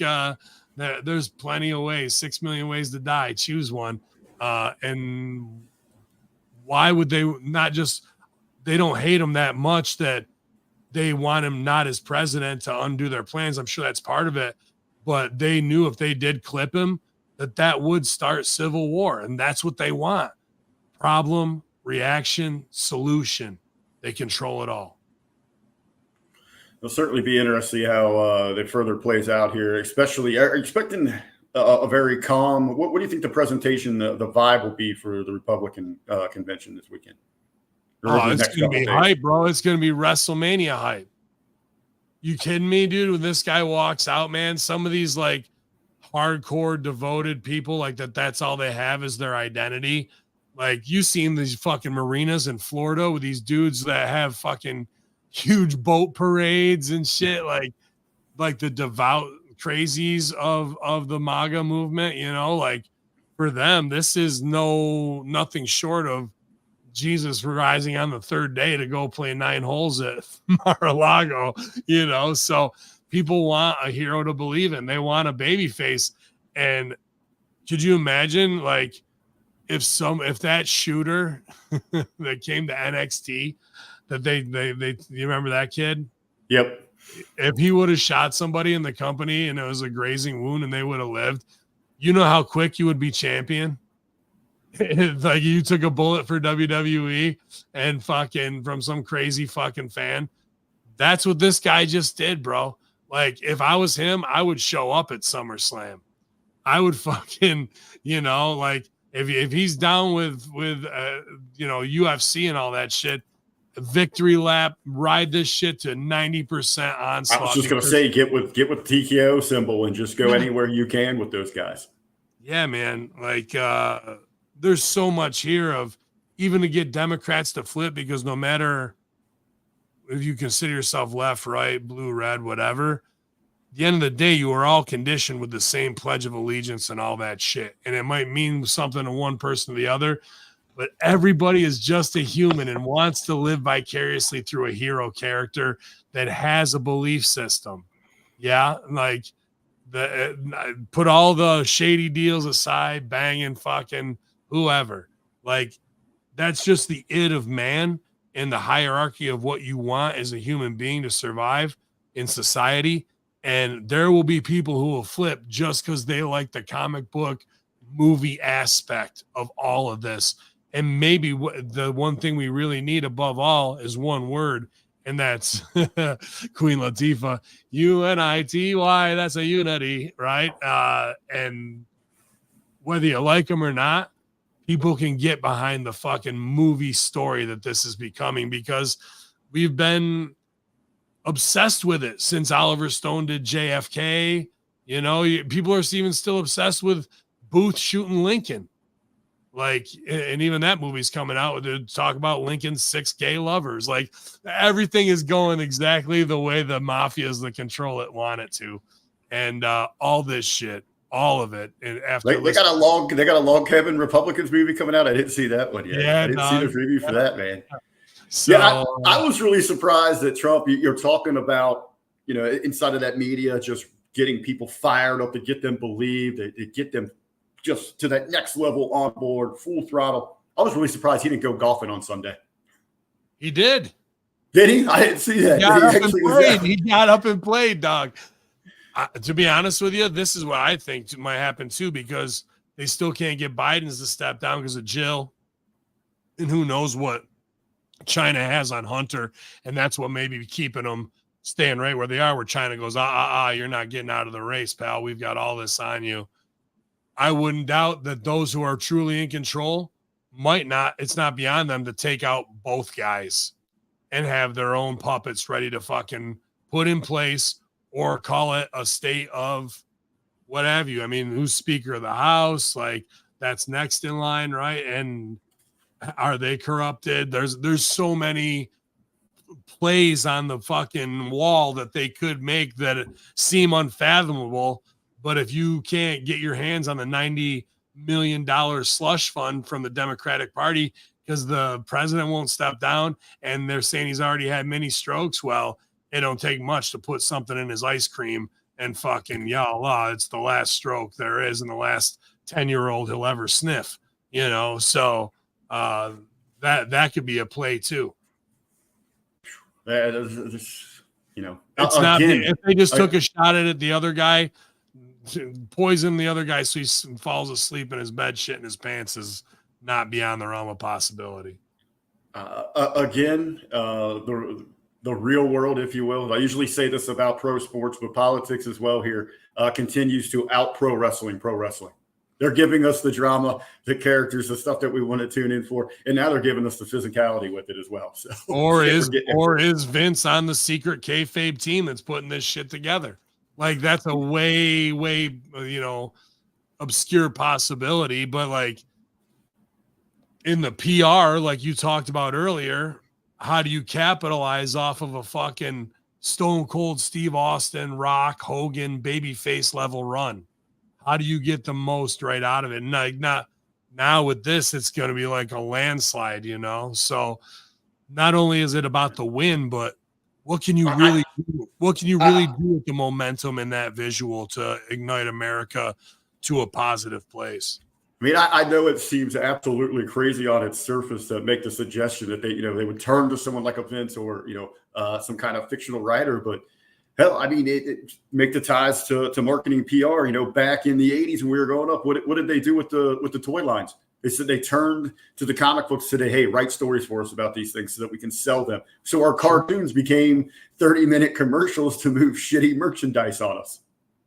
there's plenty of ways, 6 million ways to die, choose one. And why would they not just, they don't hate him that much that they want him not as president to undo their plans. I'm sure that's part of it, but they knew if they did clip him, that would start civil war. And that's what they want. Problem, reaction, solution. They control it all. It'll certainly be interesting how that further plays out here, especially, are you expecting a very calm, what do you think the presentation, the vibe will be for the Republican convention this weekend? Oh, it's going to be hype, bro. It's going to be WrestleMania hype. You kidding me, dude? When this guy walks out, man, some of these like hardcore devoted people like that's all they have is their identity. Like you seen these fucking marinas in Florida with these dudes that have fucking huge boat parades and shit, like the devout crazies of the MAGA movement, like for them, this is nothing short of Jesus rising on the third day to go play 9 holes at Mar-a-Lago, so people want a hero to believe in. They want a baby face. And could you imagine like if that shooter that came to NXT that they you remember that kid? Yep. If he would have shot somebody in the company and it was a grazing wound and they would have lived, you know how quick you would be champion? Like you took a bullet for WWE and fucking from some crazy fucking fan. That's what this guy just did, bro. Like if I was him, I would show up at SummerSlam. I would fucking, like if he's down with UFC and all that shit, victory lap, ride this shit to 90% onslaught. I was just gonna say, get with TKO symbol and just go anywhere you can with those guys. Yeah, man. Like there's so much here of even to get Democrats to flip, because no matter if you consider yourself left, right, blue, red, whatever, at the end of the day, you are all conditioned with the same Pledge of Allegiance and all that shit. And it might mean something to one person or the other, but everybody is just a human and wants to live vicariously through a hero character that has a belief system. Yeah. Like Put all the shady deals aside, banging fucking whoever. Like, that's just the id of man and the hierarchy of what you want as a human being to survive in society. And there will be people who will flip just because they like the comic book movie aspect of all of this. And maybe the one thing we really need above all is one word, and that's Queen Latifah, UNITY. That's a unity, right? And whether you like them or not, people can get behind the fucking movie story that this is becoming, because we've been obsessed with it since Oliver Stone did JFK. You know, people are even still obsessed with Booth shooting Lincoln. Like, and even that movie's coming out to talk about Lincoln's 6 gay lovers. Like, everything is going exactly the way the mafias that control it want it to. And all this shit, all of it. And after they got a log Kevin Republicans movie coming out. I didn't see that one yet. Yeah, I didn't see the preview for that, man. So, yeah, I was really surprised that Trump, you're talking about, you know, inside of that media, just getting people fired up to get them believed, to get them just to that next level on board, full throttle. I was really surprised he didn't go golfing on Sunday. He did. Did he? I didn't see that. He got up and played, dog. To be honest with you, this is what I think might happen too, because they still can't get Biden's to step down because of Jill. And who knows what China has on Hunter. And that's what may be keeping them staying right where they are, where China goes, you're not getting out of the race, pal. We've got all this on you. I wouldn't doubt that those who are truly in control might not. It's not beyond them to take out both guys and have their own puppets ready to fucking put in place, or call it a state of what have you. I mean, who's Speaker of the House? Like, that's next in line, right? And are they corrupted? There's so many plays on the fucking wall that they could make that seem unfathomable. But if you can't get your hands on the $90 million slush fund from the Democratic Party because the president won't step down and they're saying he's already had many strokes, well, it don't take much to put something in his ice cream and fucking, ya Allah, it's the last stroke there is and the last 10-year-old he'll ever sniff, you know? So that could be a play too. You know, it's not, if they just took a shot at it, the other guy, poison the other guy so he falls asleep in his bed, shit in his pants, is not beyond the realm of possibility. Again, the real world, if you will, I usually say this about pro sports, but politics as well here, continues to out pro wrestling. They're giving us the drama, the characters, the stuff that we want to tune in for, and now they're giving us the physicality with it as well. So, or is Vince on the secret kayfabe team that's putting this shit together? Like, that's a way, you know, obscure possibility. But like in the PR, like you talked about earlier, how do you capitalize off of a fucking Stone Cold Steve Austin, Rock, Hogan, babyface level run? How do you get the most right out of it? And like, not now with this, it's going to be like a landslide, you know? So not only is it about the win, but what can you really do? What can you really do with the momentum in that visual to ignite America to a positive place? I mean, I know it seems absolutely crazy on its surface to make the suggestion that they would turn to someone like a Vince or, some kind of fictional writer, but hell, I mean, it make the ties to marketing PR. You know, back in the 80s when we were growing up, what did they do with the toy lines? They said they turned to the comic books today. Hey, write stories for us about these things so that we can sell them. So our cartoons became 30-minute commercials to move shitty merchandise on us.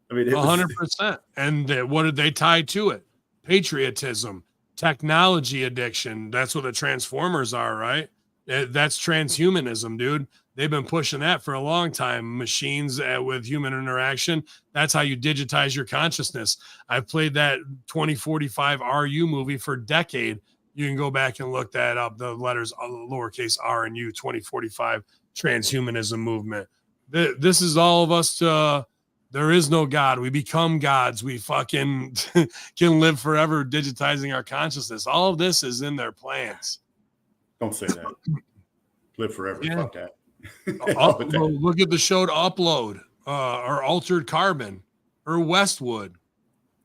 I mean, 100%. And what did they tie to it? Patriotism, technology addiction. That's what the Transformers are, right? That's transhumanism, dude. They've been pushing that for a long time. Machines with human interaction. That's how you digitize your consciousness. I've played that 2045 RU movie for a decade. You can go back and look that up. The letters lowercase r and u, 2045 transhumanism movement. This is all of us. There is no God. We become gods. We fucking can live forever digitizing our consciousness. All of this is in their plans. Don't say that. Live forever. Yeah. Fuck that. Look at the show to Upload or Altered Carbon or Westwood.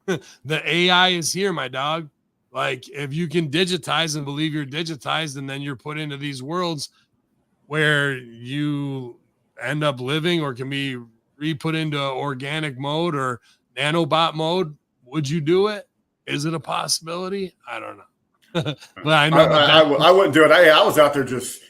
The AI is here, my dog. Like, if you can digitize and believe you're digitized, and then you're put into these worlds where you end up living or can be re-put into organic mode or nanobot mode, would you do it? Is it a possibility? I don't know. But I know I wouldn't do it. I was out there just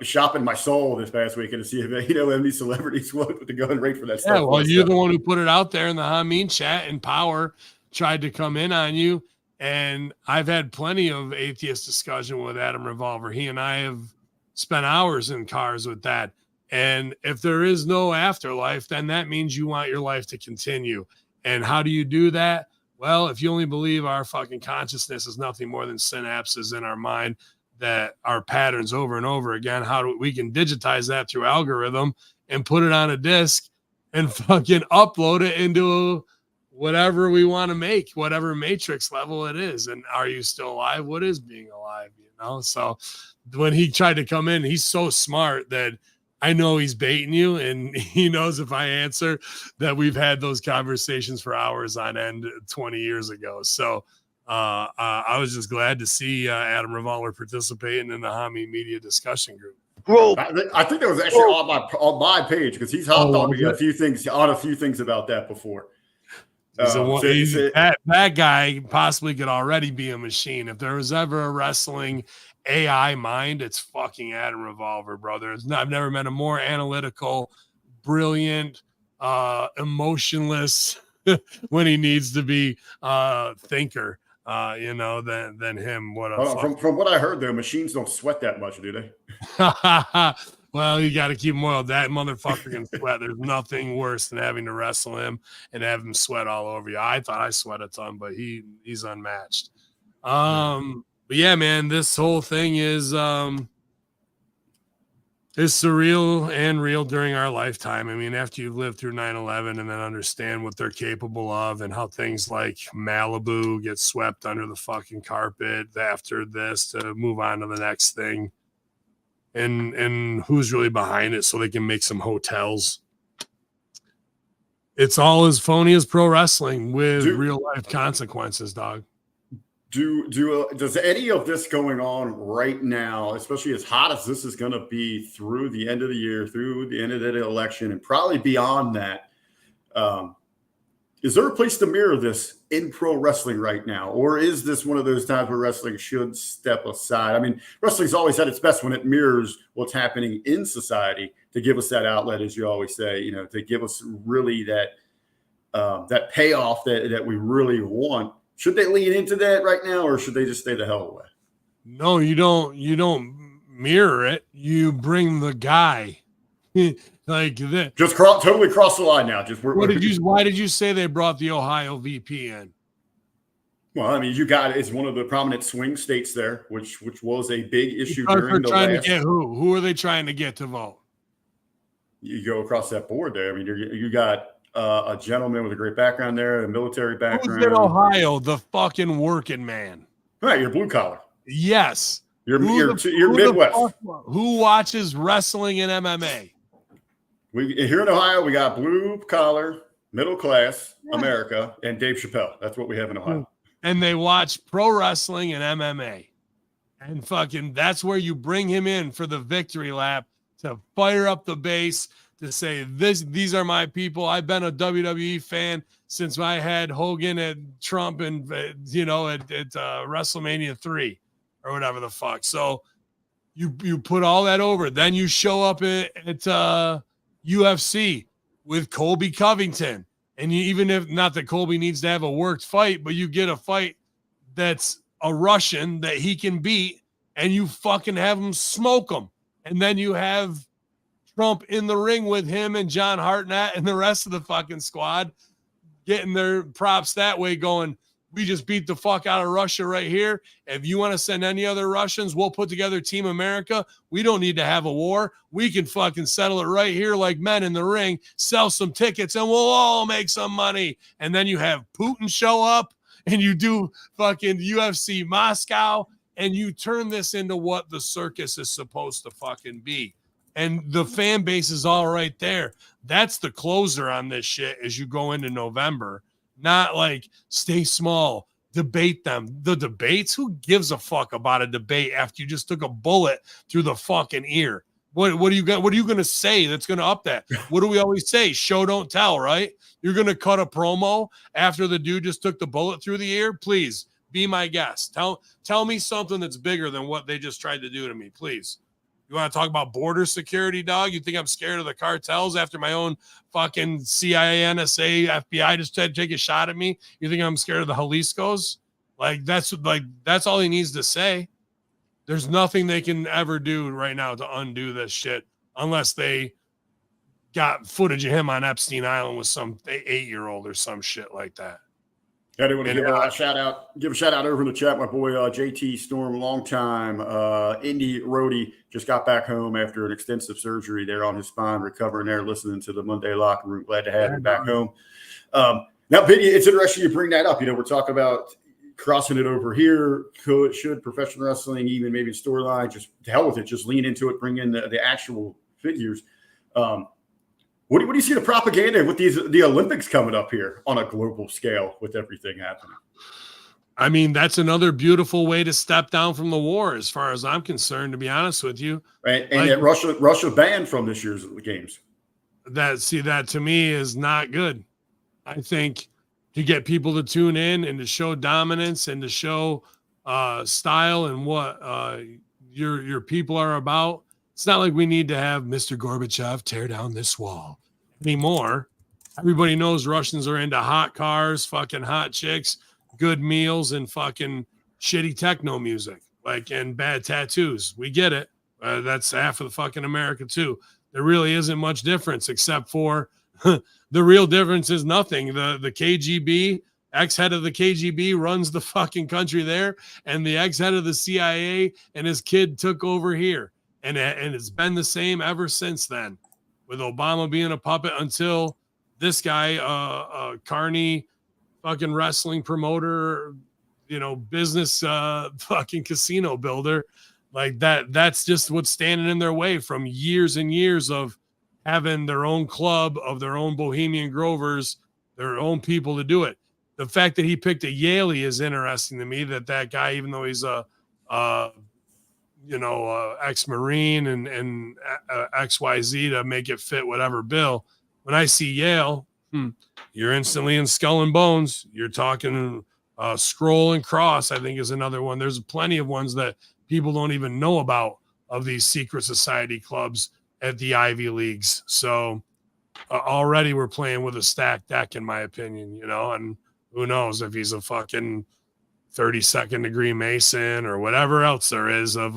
shopping my soul this past weekend to see if any celebrities would to go and rate for that stuff. Yeah, well, you're the one who put it out there in the Hameen chat, and Power tried to come in on you. And I've had plenty of atheist discussion with Adam Revolver. He and I have spent hours in cars with that. And if there is no afterlife, then that means you want your life to continue. And how do you do that? Well, if you only believe our fucking consciousness is nothing more than synapses in our mind that are patterns over and over again, we can digitize that through algorithm and put it on a disc and fucking upload it into whatever we want to make, whatever matrix level it is. And are you still alive? What is being alive? So when he tried to come in, he's so smart that I know he's baiting you, and he knows if I answer that we've had those conversations for hours on end 20 years ago. So I was just glad to see Adam Revolver participating in the Hameen Media discussion group. Well, I think that was actually on my page, because he's hopped on me a few things about that before. That guy possibly could already be a machine. If there was ever a wrestling AI mind, it's fucking Adam Revolver, brother. I've never met a more analytical, brilliant, emotionless when he needs to be thinker, than him. From what I heard, though, machines don't sweat that much, do they? Well, you got to keep him oiled. That motherfucker can sweat. There's nothing worse than having to wrestle him and have him sweat all over you. I thought I sweat a ton, but he's unmatched. But yeah, man, this whole thing is surreal and real during our lifetime. I mean, after you've lived through 9/11 and then understand what they're capable of, and how things like Malibu get swept under the fucking carpet after this to move on to the next thing. And who's really behind it so they can make some hotels. It's all as phony as pro wrestling with real life consequences, dog. Does any of this going on right now, especially as hot as this is going to be through the end of the year, through the end of the election, and probably beyond that, is there a place to mirror this in pro wrestling right now? Or is this one of those times where wrestling should step aside? I mean, wrestling's always at its best when it mirrors what's happening in society to give us that outlet, as you always say, to give us really that payoff that we really want. Should they lean into that right now, or should they just stay the hell away? No, you don't mirror it. You bring the guy. Like that. Just totally cross the line now. Why did you say they brought the Ohio VP in? Well, I mean, it's one of the prominent swing states there, which was a big issue Because during the trying last. To get who? Who are they trying to get to vote? You go across that board there. I mean, you got a gentleman with a great background there, a military background. Who's in Ohio? The fucking working man. Right, you're blue collar. Yes. You're Midwest. Who watches wrestling and MMA? Here in Ohio, we got blue collar, middle class America, and Dave Chappelle. That's what we have in Ohio. And they watch pro wrestling and MMA. And fucking that's where you bring him in for the victory lap to fire up the base, to say these are my people. I've been a WWE fan since I had Hogan and Trump and at WrestleMania 3 or whatever the fuck. So you put all that over. Then you show up at UFC with Colby Covington. And even if not that Colby needs to have a worked fight, but you get a fight that's a Russian that he can beat, and you fucking have him smoke him. And then you have Trump in the ring with him and John Hartnett and the rest of the fucking squad getting their props that way, going, we just beat the fuck out of Russia right here. If you want to send any other Russians, we'll put together Team America. We don't need to have a war. We can fucking settle it right here like men in the ring, sell some tickets, and we'll all make some money. And then you have Putin show up, and you do fucking UFC Moscow, and you turn this into what the circus is supposed to fucking be. and the fan base is all right there. That's the closer on this shit as you go into November. Not like stay small, debate them. The debates, who gives a fuck about a debate after you just took a bullet through the fucking ear? What do you got? What are you going to say that's going to up that? What do we always say? Show, don't tell, right? You're going to cut a promo after the dude just took the bullet through the ear? Please be my guest. Tell me something that's bigger than what they just tried to do to me, please. You want to talk about border security, dog? You think I'm scared of the cartels after my own fucking CIA, NSA, FBI just tried to take a shot at me? You think I'm scared of the Jaliscos? That's all he needs to say. There's nothing they can ever do right now to undo this shit unless they got footage of him on Epstein Island with some 8-year-old or some shit like that. I do want to give a shout out over in the chat. My boy JT Storm, longtime indie roadie, just got back home after an extensive surgery there on his spine, recovering there, listening to the Monday Locker Room. Glad to have him back home. Now, Vinny, it's interesting you bring that up. We're talking about crossing it over here. Should professional wrestling, even maybe storyline, just to hell with it, just lean into it, bring in the actual figures. What do you see the propaganda with the Olympics coming up here on a global scale with everything happening? I mean, that's another beautiful way to step down from the war, as far as I'm concerned, to be honest with you. And Russia banned from this year's games. That to me is not good. I think to get people to tune in and to show dominance and to show style and what your people are about. It's not like we need to have Mr. Gorbachev tear down this wall anymore. Everybody knows Russians are into hot cars, fucking hot chicks, good meals, and fucking shitty techno music, and bad tattoos. We get it. That's half of the fucking America too. There really isn't much difference except for the real difference is nothing. The KGB, ex-head of the KGB runs the fucking country there, and the ex-head of the CIA and his kid took over here. And it's been the same ever since then, with Obama being a puppet until this guy, Carney, fucking wrestling promoter, business, fucking casino builder, like that. That's just what's standing in their way from years and years of having their own club of their own Bohemian Grovers, their own people to do it. The fact that he picked a Yaley is interesting to me. That guy, even though he's ex-Marine and XYZ to make it fit whatever bill. When I see Yale, you're instantly in Skull and Bones. You're talking Scroll and Cross, I think, is another one. There's plenty of ones that people don't even know about of these secret society clubs at the Ivy Leagues. So already we're playing with a stacked deck, in my opinion, and who knows if he's a fucking 32nd degree Mason or whatever else there is of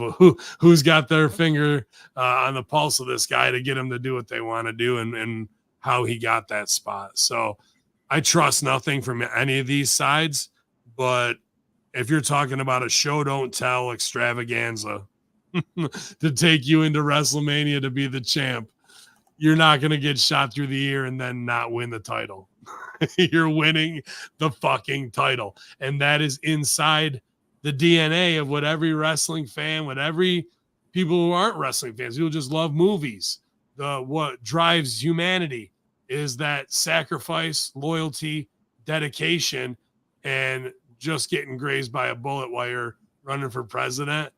who's got their finger on the pulse of this guy to get him to do what they want to do and how he got that spot. So I trust nothing from any of these sides, but if you're talking about a show don't tell extravaganza to take you into WrestleMania to be the champ, you're not going to get shot through the ear and then not win the title. You're winning the fucking title. And that is inside the DNA of what every wrestling fan, what every people who aren't wrestling fans, who just love movies. What drives humanity is that sacrifice, loyalty, dedication, and just getting grazed by a bullet while you're running for president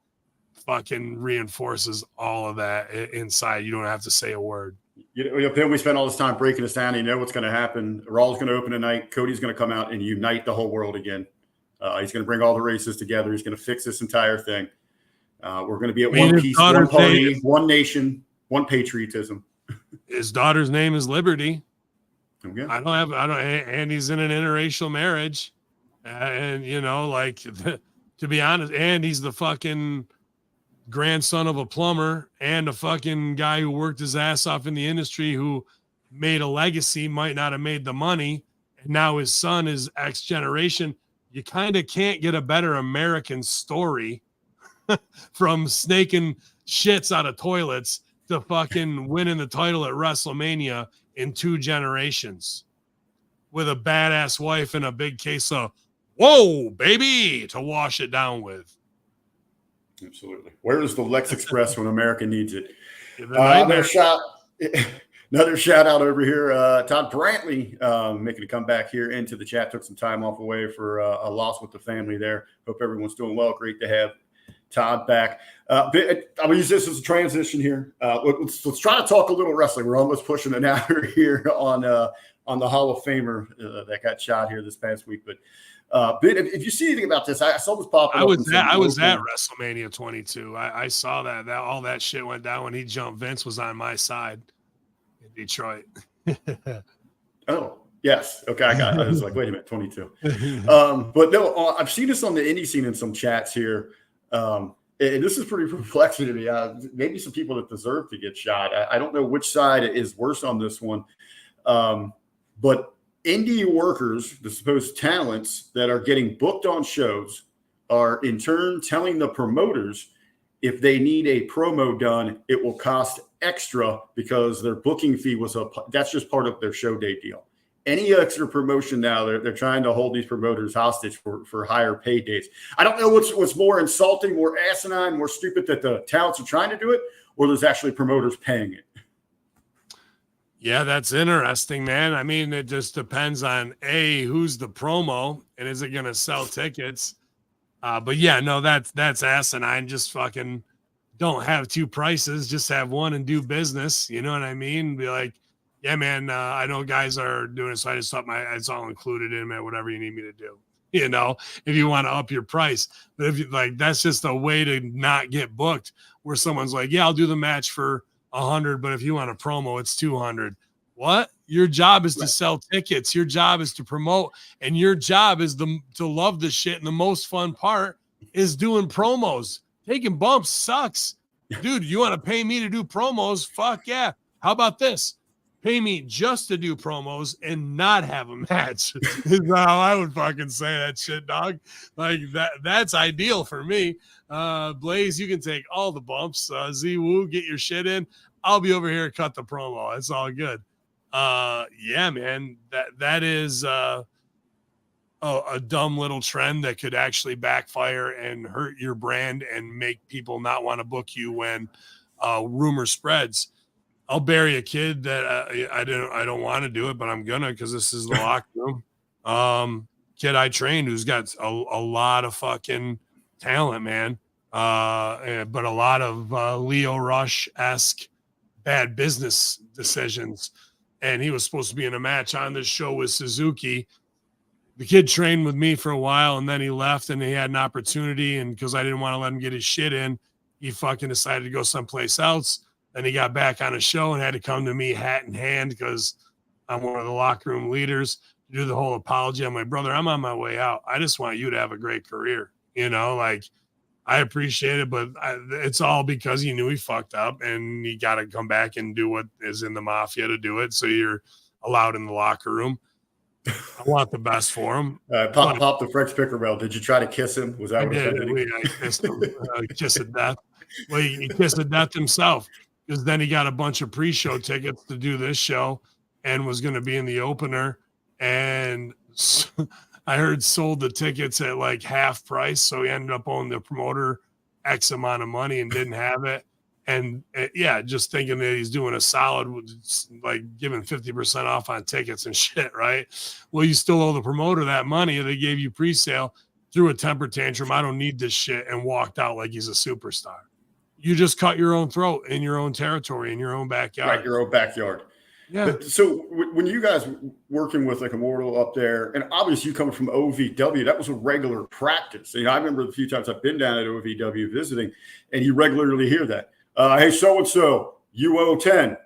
fucking reinforces all of that inside. You don't have to say a word. Then we spend all this time breaking this down. You know what's going to happen. Raw's going to open tonight. Cody's going to come out and unite the whole world again. He's going to bring all the races together. He's going to fix this entire thing. We're going to be at one piece, one party, one nation, one patriotism. His daughter's name is Liberty. Okay. And he's in an interracial marriage. And, to be honest, and he's the fucking grandson of a plumber and a fucking guy who worked his ass off in the industry, who made a legacy, might not have made the money. And now his son is X generation. You kind of can't get a better American story from snaking shits out of toilets to fucking winning the title at WrestleMania in 2 generations with a badass wife and a big case of whoa, baby, to wash it down with. Absolutely. Where is the Lex Express when America needs it? Another shout out over here. Todd Brantley making a comeback here into the chat. Took some time off away for a loss with the family there. Hope everyone's doing well. Great to have Todd back. I'm gonna use this as a transition here. Let's try to talk a little wrestling. We're almost pushing an hour here on the Hall of Famer that got shot here this past week. But if you see anything about this, I saw this pop up. I was at WrestleMania 22. I saw that all that shit went down when he jumped. Vince was on my side in Detroit. Oh. Yes. Okay. I was like, wait a minute, 22. But no, I've seen this on the indie scene in some chats here. And this is pretty perplexing to me. Maybe some people that deserve to get shot. I don't know which side is worse on this one. But indie workers, the supposed talents that are getting booked on shows, are in turn telling the promoters if they need a promo done, it will cost extra because their booking fee that's just part of their show day deal. Any extra promotion now, they're trying to hold these promoters hostage for higher pay dates. I don't know what's more insulting, more asinine, more stupid, that the talents are trying to do it, or there's actually promoters paying it. Yeah, that's interesting, man. I mean, it just depends on who's the promo and is it going to sell tickets. But yeah, no, that's asinine. Just fucking don't have two prices. Just have one and do business. You know what I mean? Be like, yeah, man, I know guys are doing it, so I just thought it's all included in it, whatever you need me to do, you know, if you want to up your price. But if you that's just a way to not get booked where someone's like, yeah, I'll do the match for 100, but if you want a promo, it's 200. What? Your job is to sell tickets. Your job is to promote, and your job is to love the shit. And the most fun part is doing promos. Taking bumps sucks. Dude, you want to pay me to do promos? Fuck yeah. How about this? Pay me just to do promos and not have a match. Is how I would fucking say that shit, dog. Like that's ideal for me. Blaze, you can take all the bumps. Z-Woo, get your shit in. I'll be over here and cut the promo. It's all good. Yeah, man. That is a dumb little trend that could actually backfire and hurt your brand and make people not want to book you when rumor spreads. I'll bury a kid that I don't want to do it, but I'm gonna because this is the locker room. Kid I trained who's got a lot of fucking talent, man. But a lot of Leo Rush-esque bad business decisions. And he was supposed to be in a match on this show with Suzuki. The kid trained with me for a while, and then he left, and he had an opportunity. And because I didn't want to let him get his shit in, he fucking decided to go someplace else. Then he got back on a show and had to come to me hat in hand because I'm one of the locker room leaders to do the whole apology. I'm like, brother, I'm on my way out. I just want you to have a great career. You know, like I appreciate it, but it's all because he knew he fucked up and he got to come back and do what is in the mafia to do it. So you're allowed in the locker room. I want the best for him. Pop the French Pickerel. Did you try to kiss him? Was that what I did? I kissed him. Kiss of death. Well, he kissed of death himself. Because then he got a bunch of pre-show tickets to do this show and was going to be in the opener. And I heard sold the tickets at like half price. So he ended up owing the promoter X amount of money and didn't have it. And yeah, just thinking that he's doing a solid, like giving 50% off on tickets and shit, right? Well, you still owe the promoter that money. They gave you pre-sale, threw a temper tantrum. I don't need this shit, and walked out like he's a superstar. You just cut your own throat in your own territory, in your own backyard. Right, your own backyard. Yeah. But, so when you guys working with like Immortal up there, and obviously you coming from OVW, that was a regular practice. You know, I remember the few times I've been down at OVW visiting, and you regularly hear that. Hey, so-and-so, you owe 10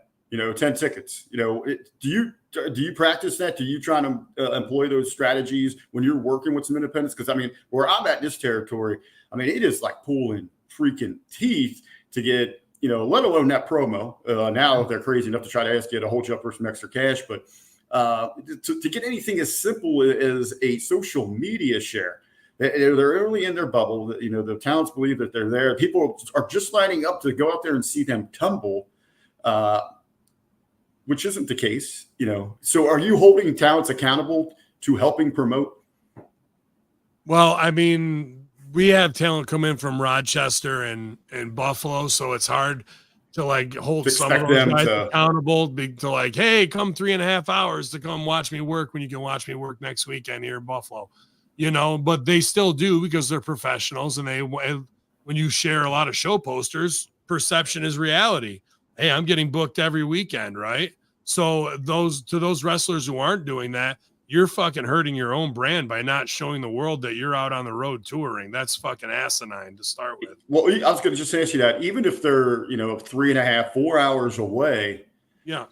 tickets. You know, do you practice that? Do you try to employ those strategies when you're working with some independents? Because, I mean, where I'm at in this territory, I mean, it is like pulling freaking teeth to get, let alone that promo. Now they're crazy enough to try to ask you to hold you up for some extra cash. But to get anything as simple as a social media share, they're only in their bubble. The talents believe that they're there. People are just lining up to go out there and see them tumble, which isn't the case. So are you holding talents accountable to helping promote? Well, I mean, we have talent come in from Rochester and Buffalo, so it's hard to like hold To some of expect those them guys to- accountable, to like, hey, come 3.5 hours to come watch me work when you can watch me work next weekend here in Buffalo, you know. But they still do because they're professionals, and when you share a lot of show posters, perception is reality. Hey, I'm getting booked every weekend, right? So those wrestlers who aren't doing that, you're fucking hurting your own brand by not showing the world that you're out on the road touring. That's fucking asinine to start with. Well, I was going to just ask you that. Even if they're 3.5, 4 hours away, Yeah.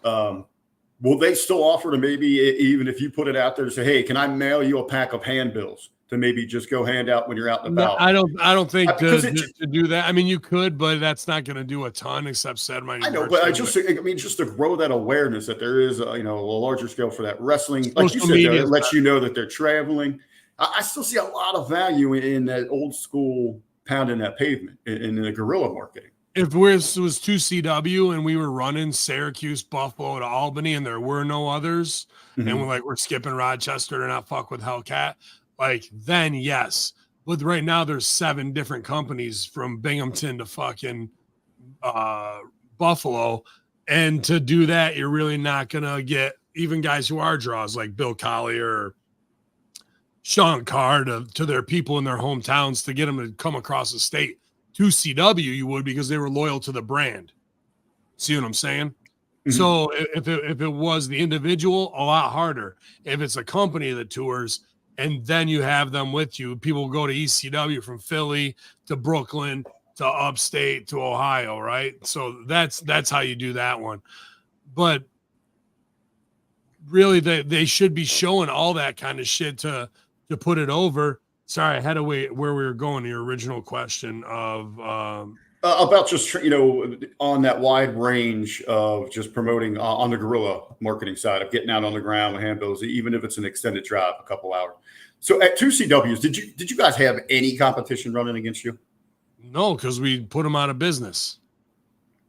Will they still offer to maybe, even if you put it out there to say, hey, can I mail you a pack of handbills to maybe just go hand out when you're out and about? No, I don't think Because to do that. I mean, you could, but that's not going to do a ton except set my. I know, but just to grow that awareness that there is a larger scale for that wrestling. Like you Social said, though, media it lets you know that they're traveling. I still see a lot of value in that old school pounding that pavement in the guerrilla marketing. If it was 2CW and we were running Syracuse, Buffalo to Albany, and there were no others, and we're skipping Rochester to not fuck with Hellcat, like then yes. But right now there's 7 different companies from Binghamton to fucking Buffalo, and to do that, you're really not gonna get even guys who are draws like Bill Collier or Sean Carr to their people in their hometowns to get them to come across the state. 2CW you would, because they were loyal to the brand. See what I'm saying? Mm-hmm. So if it was the individual, a lot harder. If it's a company that tours and then you have them with you, people go to ECW from Philly to Brooklyn to upstate to Ohio, right? So that's how you do that one. But really they should be showing all that kind of shit to put it over. Sorry, I had to wait where we were going to your original question of about just on that wide range of just promoting on the guerrilla marketing side of getting out on the ground with handbills, even if it's an extended drive, a couple hours. So at 2CWs, did you guys have any competition running against you? No, because we put them out of business.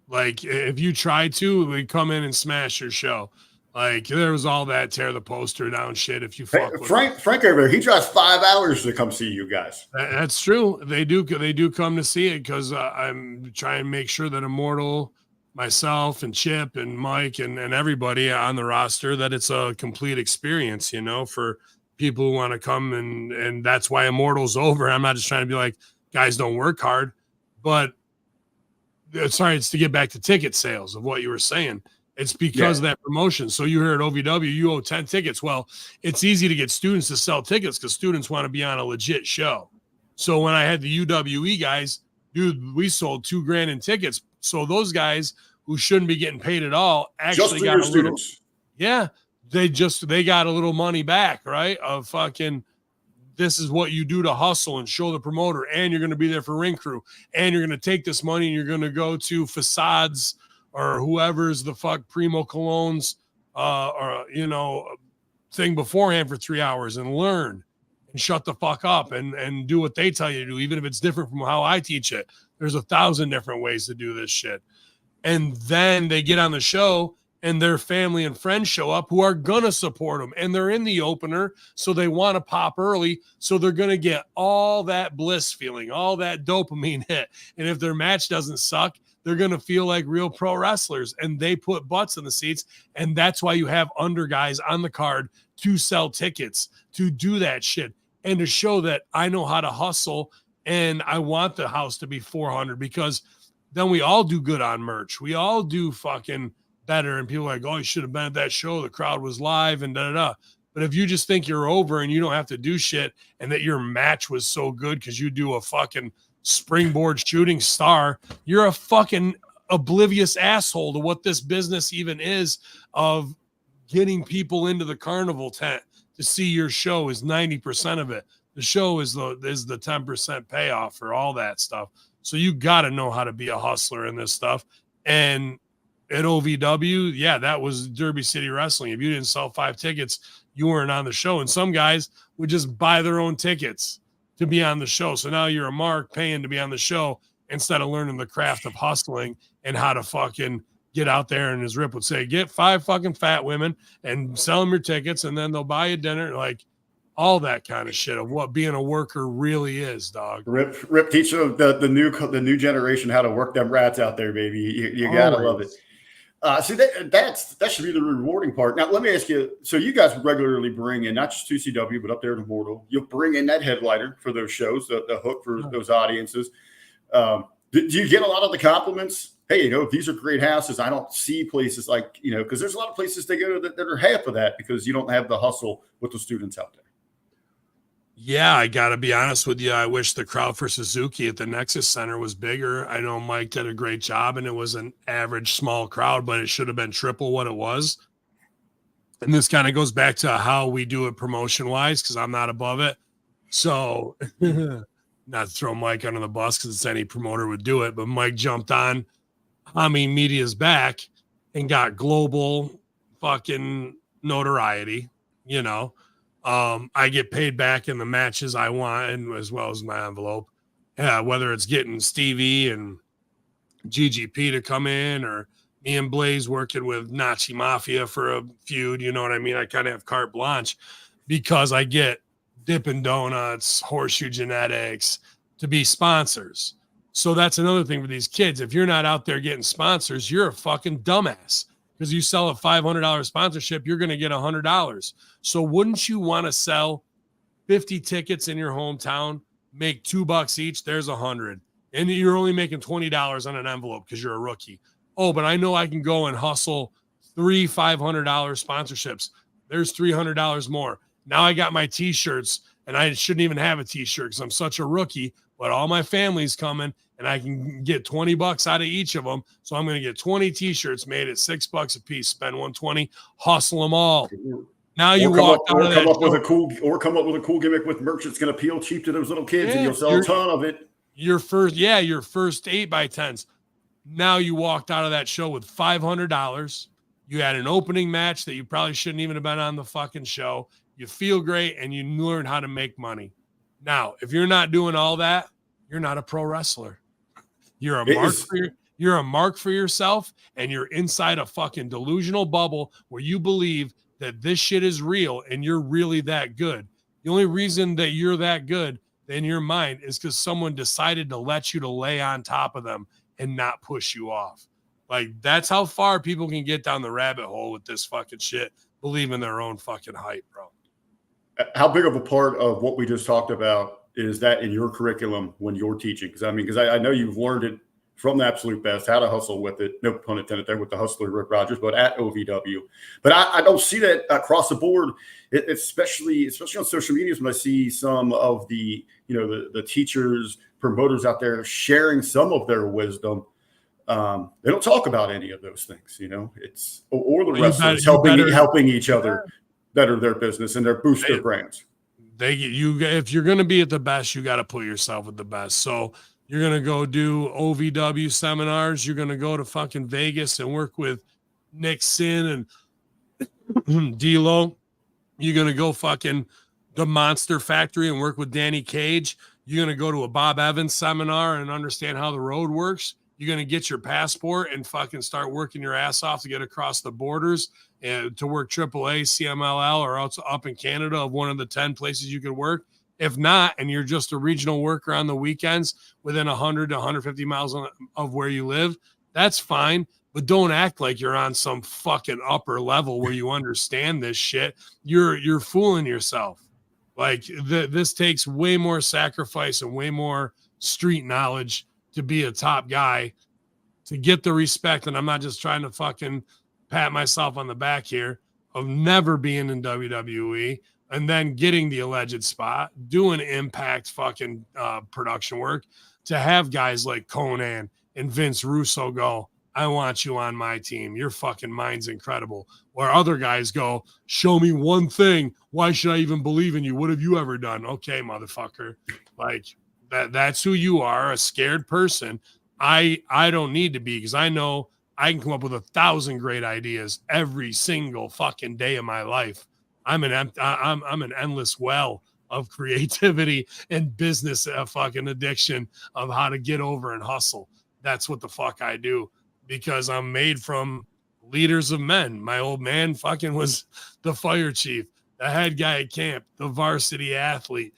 Like if you try to, we come in and smash your show. Like there was all that tear the poster down shit. If you fuck with Frank over there, he drives 5 hours to come see you guys. That's true. They do come to see it because I'm trying to make sure that Immortal, myself, and Chip and Mike and everybody on the roster, that it's a complete experience. For people who want to come and that's why Immortal's over. I'm not just trying to be like guys don't work hard, but it's to get back to ticket sales of what you were saying. It's because of that promotion. So you heard OVW, you owe 10 tickets. Well, it's easy to get students to sell tickets because students want to be on a legit show. So when I had the UWE guys, dude, we sold $2,000 in tickets. So those guys who shouldn't be getting paid at all actually got a little. Yeah, they got a little money back, right? Of fucking, this is what you do to hustle and show the promoter, and you're going to be there for ring crew, and you're going to take this money and you're going to go to Facades or whoever's the fuck Primo Cologne's thing beforehand for 3 hours and learn and shut the fuck up and do what they tell you to do, even if it's different from how I teach it. There's 1,000 different ways to do this shit. And then they get on the show and their family and friends show up who are gonna support them, and they're in the opener, so they want to pop early, so they're gonna get all that bliss feeling, all that dopamine hit. And if their match doesn't suck, they're going to feel like real pro wrestlers, and they put butts in the seats. And that's why you have under guys on the card to sell tickets, to do that shit, and to show that I know how to hustle, and I want the house to be 400, because then we all do good on merch. We all do fucking better, and people are like, oh, you should have been at that show. The crowd was live and da-da-da. But if you just think you're over and you don't have to do shit, and that your match was so good because you do a fucking springboard shooting star, you're a fucking oblivious asshole to what this business even is, of getting people into the carnival tent to see your show is 90% of it. The show is the 10% payoff for all that stuff. So you got to know how to be a hustler in this stuff. And at OVW, yeah, that was Derby City Wrestling. If you didn't sell 5 tickets, you weren't on the show. And some guys would just buy their own tickets to be on the show. So now you're a mark paying to be on the show instead of learning the craft of hustling and how to fucking get out there. And as Rip would say, get 5 fucking fat women and sell them your tickets, and then they'll buy you dinner. Like, all that kind of shit of what being a worker really is, dog. Rip teach the new generation how to work them rats out there, baby. You gotta love it. See, that should be the rewarding part. Now, let me ask you. So, you guys regularly bring in not just 2CW, but up there to Mortal. You'll bring in that headliner for those shows, the hook for those audiences. Do you get a lot of the compliments? Hey, these are great houses. I don't see places like, because there's a lot of places they go to that are half of that because you don't have the hustle with the students out there. Yeah, I got to be honest with you. I wish the crowd for Suzuki at the Nexus Center was bigger. I know Mike did a great job and it was an average small crowd, but it should have been triple what it was. And this kind of goes back to how we do it promotion wise, because I'm not above it. So not to throw Mike under the bus because it's any promoter would do it, but Mike jumped on Media's back and got global fucking notoriety, I get paid back in the matches I want, and as well as my envelope. Whether it's getting Stevie and GGP to come in, or me and Blaze working with Nazi Mafia for a feud, you know what I mean? I kind of have carte blanche because I get Dippin' Donuts, Horseshoe Genetics to be sponsors. So that's another thing for these kids. If you're not out there getting sponsors, you're a fucking dumbass. Because you sell a $500 sponsorship, you're going to get $100. So wouldn't you want to sell 50 tickets in your hometown, make $2 each? There's 100. And you're only making $20 on an envelope because you're a rookie. Oh, but I know I can go and hustle 3 $500 sponsorships. There's $300 more. Now I got my t-shirts, and I shouldn't even have a t-shirt because I'm such a rookie, but all my family's coming, and I can get $20 out of each of them. So I'm going to get 20 t-shirts made at $6 a piece, spend $120, hustle them all. Now you walk out of that. Come up with a cool gimmick with merch that's going to appeal cheap to those little kids, and you'll sell a ton of it. Your first 8x10s. Now you walked out of that show with $500. You had an opening match that you probably shouldn't even have been on the fucking show. You feel great, and you learn how to make money. Now, if you're not doing all that, you're not a pro wrestler. You're a mark for yourself, and you're inside a fucking delusional bubble where you believe that this shit is real and you're really that good. The only reason that you're that good in your mind is because someone decided to let you to lay on top of them and not push you off. Like, that's how far people can get down the rabbit hole with this fucking shit, believing their own fucking hype, bro. How big of a part of what we just talked about is that in your curriculum when you're teaching? Because I know you've learned it from the absolute best, how to hustle with it. No pun intended there with the hustler Rick Rogers, but at OVW. But I don't see that across the board, especially on social media when I see some of the the teachers, promoters out there sharing some of their wisdom. They don't talk about any of those things, It's or the wrestlers helping each other better their business and boost their brands. If you're going to be at the best, you got to put yourself at the best. So you're going to go do OVW seminars. You're going to go to fucking Vegas and work with Nick Sin and D-Lo. You're going to go fucking the Monster Factory and work with Danny Cage. You're going to go to a Bob Evans seminar and understand how the road works. You're going to get your passport and fucking start working your ass off to get across the borders and to work AAA, CMLL, or else up in Canada of one of the 10 places you could work. If not, and you're just a regional worker on the weekends within 100 to 150 miles of where you live, that's fine. But don't act like you're on some fucking upper level where you understand this shit. You're fooling yourself. Like this takes way more sacrifice and way more street knowledge to be a top guy, to get the respect. And I'm not just trying to fucking pat myself on the back here of never being in WWE and then getting the alleged spot, doing Impact fucking production work, to have guys like Conan and Vince Russo go, I want you on my team. Your fucking mind's incredible. Or other guys go, show me one thing. Why should I even believe in you? What have you ever done? Okay, motherfucker. Like, that's who you are, a scared person. I don't need to be, because I know I can come up with 1,000 great ideas every single fucking day of my life. I'm an endless well of creativity and business fucking addiction of how to get over and hustle. That's what the fuck I do, because I'm made from leaders of men. My old man fucking was the fire chief. the head guy at camp, the varsity athlete,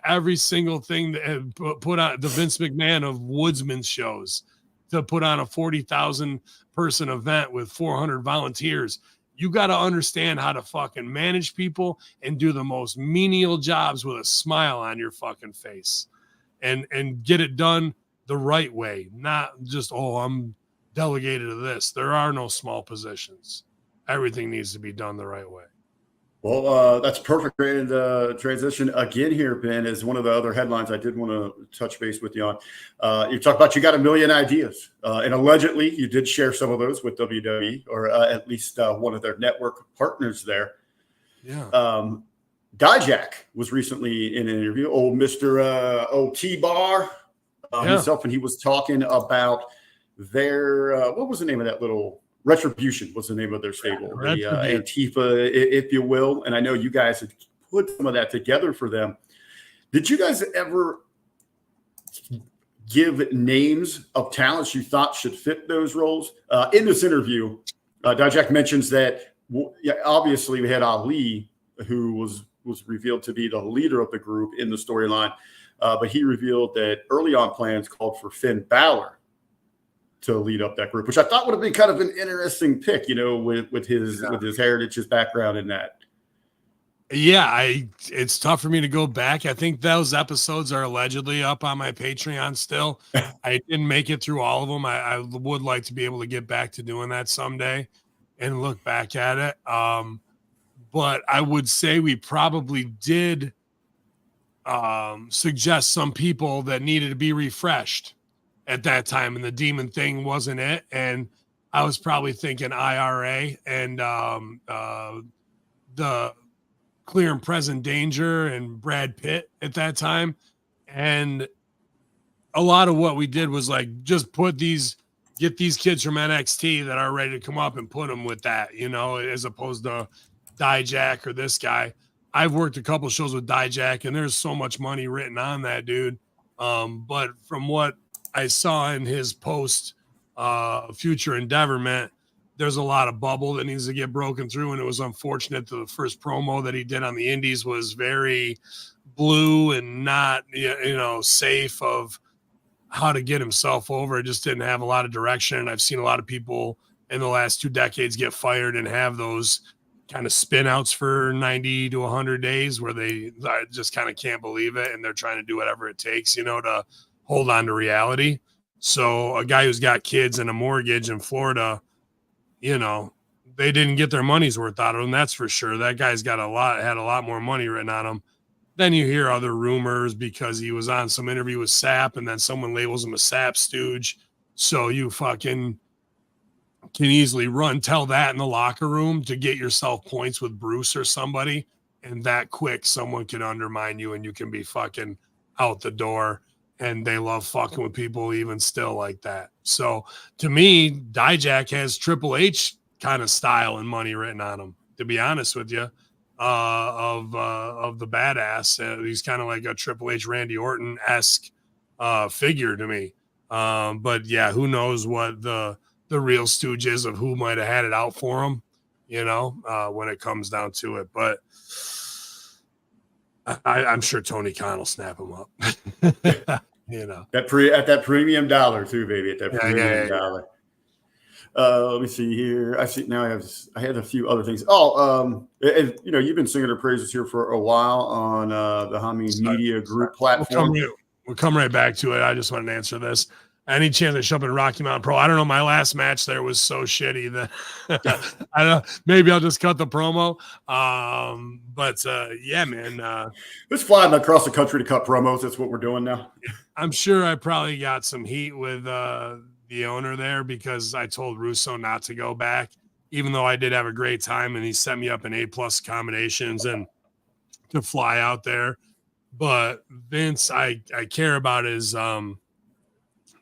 every single thing that had put on the Vince McMahon of Woodsman shows to put on a 40,000 person event with 400 volunteers. You got to understand how to fucking manage people and do the most menial jobs with a smile on your fucking face and get it done the right way. Not just, oh, I'm delegated to this. There are no small positions. Everything needs to be done the right way. Well, that's perfect transition again here, Ben, is one of the other headlines I did want to touch base with you on. You talk about you got a million ideas, and allegedly you did share some of those with WWE, or at least one of their network partners there. Yeah. Dijak was recently in an interview, old Mr. T-Bar himself, and he was talking about their, what was the name of that little... Retribution was the name of their stable, the Antifa, if you will. And I know you guys had put some of that together for them. Did you guys ever give names of talents you thought should fit those roles? In this interview, Dijak mentions that obviously we had Ali, who was revealed to be the leader of the group in the storyline, but he revealed that early on plans called for Finn Balor to lead up that group, which I thought would have been kind of an interesting pick, with his heritage, his background in that. Yeah, it's tough for me to go back. I think those episodes are allegedly up on my Patreon still. I didn't make it through all of them. I would like to be able to get back to doing that someday and look back at it. But I would say we probably did suggest some people that needed to be refreshed at that time, and the Demon thing wasn't it. And I was probably thinking IRA and the Clear and Present Danger and Brad Pitt at that time. And a lot of what we did was like, just get these kids from NXT that are ready to come up and put them with that, as opposed to Dijak or this guy. I've worked a couple shows with Dijak, and there's so much money written on that dude. But from what I saw in his post future endeavorment, there's a lot of bubble that needs to get broken through. And it was unfortunate that the first promo that he did on the indies was very blue and not, safe of how to get himself over. It just didn't have a lot of direction. And I've seen a lot of people in the last 2 decades get fired and have those kind of spin outs for 90 to 100 days where they just kind of can't believe it. And they're trying to do whatever it takes, to hold on to reality. So a guy who's got kids and a mortgage in Florida, they didn't get their money's worth out of him. That's for sure. That guy's had a lot more money written on him. Then you hear other rumors because he was on some interview with Sapp, and then someone labels him a Sapp stooge. So you fucking can easily tell that in the locker room to get yourself points with Bruce or somebody. And that quick, someone can undermine you and you can be fucking out the door. And they love fucking with people even still like that. So to me, Dijak has Triple H kind of style and money written on him, to be honest with you, of the badass. He's kind of like a Triple H, Randy Orton-esque figure to me. But yeah, who knows what the real stooge is of who might have had it out for him, when it comes down to it. But I'm sure Tony Khan will snap him up. At that premium dollar too, baby. At that premium dollar. Let me see here. I had a few other things. You've been singing her praises here for a while on the Hameen Media Group platform. We'll come right back to it. I just wanted to answer this. Any chance I show up in Rocky Mountain Pro? I don't know. My last match there was so shitty that I don't know. Maybe I'll just cut the promo. But yeah, man. Let's fly across the country to cut promos. That's what we're doing now. I'm sure I probably got some heat with the owner there because I told Russo not to go back, even though I did have a great time and he set me up in A+ accommodations and to fly out there. But Vince, I care about his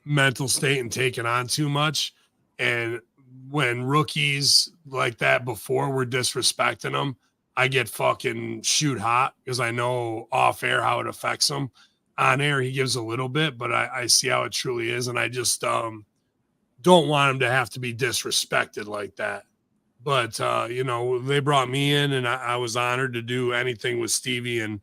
mental state and taking on too much. And when rookies like that before were disrespecting them, I get fucking shoot hot because I know off air how it affects them. On air, he gives a little bit, but I see how it truly is. And I just don't want him to have to be disrespected like that But you know, they brought me in, and I was honored to do anything with Stevie and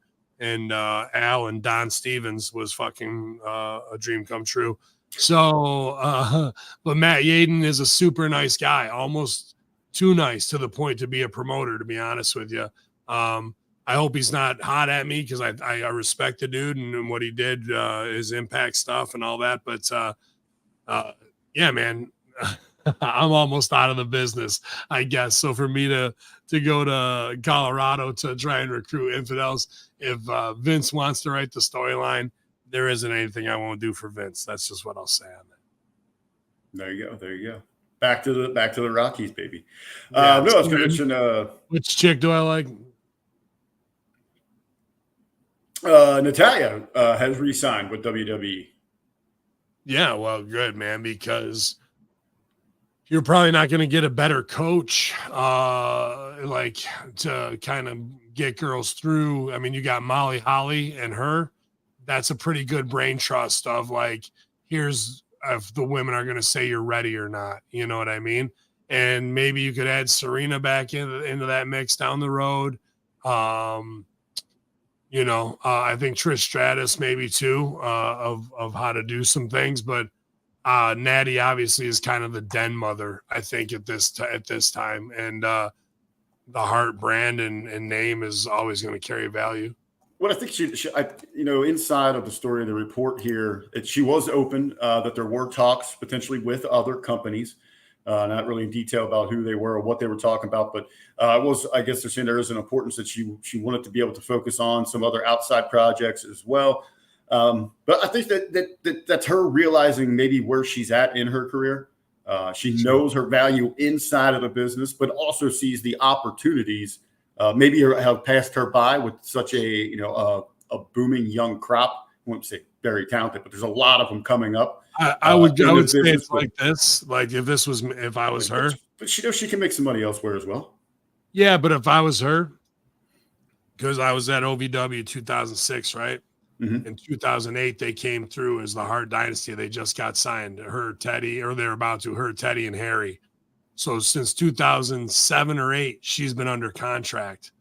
Al and Don Stevens was fucking a dream come true. So, but Matt Yaden is a super nice guy, almost too nice to the point to be a promoter, to be honest with you. I hope he's not hot at me because I respect the dude and what he did, his impact stuff and all that. But yeah, man, I'm almost out of the business, I guess. So for me to go to Colorado to try and recruit infidels, if Vince wants to write the storyline, there isn't anything I won't do for Vince. That's just what I'll say on that. There you go. There you go. Back to the Rockies, baby. Yeah, no, I was going to mention. Which chick do I like? Natalya has re-signed with WWE. Yeah, well, good, man, because you're probably not going to get a better coach like to kind of get girls through. I mean, you got Molly Holly and her. That's a pretty good brain trust of like, here's if the women are going to say you're ready or not. You know what I mean? And maybe you could add Serena back into that mix down the road. You know, I think Trish Stratus maybe too of how to do some things, but Natty obviously is kind of the den mother, I think, at this time, and the Hart brand and name is always going to carry value. What I think she, you know, inside of the story of the report here, she was open that there were talks potentially with other companies, not really in detail about who they were or what they were talking about, but I guess they're saying there is an importance that she wanted to be able to focus on some other outside projects as well. But I think that's her realizing maybe where she's at in her career. She knows her value inside of the business, but also sees the opportunities maybe have passed her by with such a booming young crop. I won't say very talented, but there's a lot of them coming up. I would say it's like this. Like if I was her, but she knows she can make some money elsewhere as well. Yeah, but if I was her, because I was at OVW 2006, right? Mm-hmm. In 2008, they came through as the Hart Dynasty. They just got signed. Her, Teddy, or they're about to. Her, Teddy, and Harry. So since 2007 or 8, she's been under contract.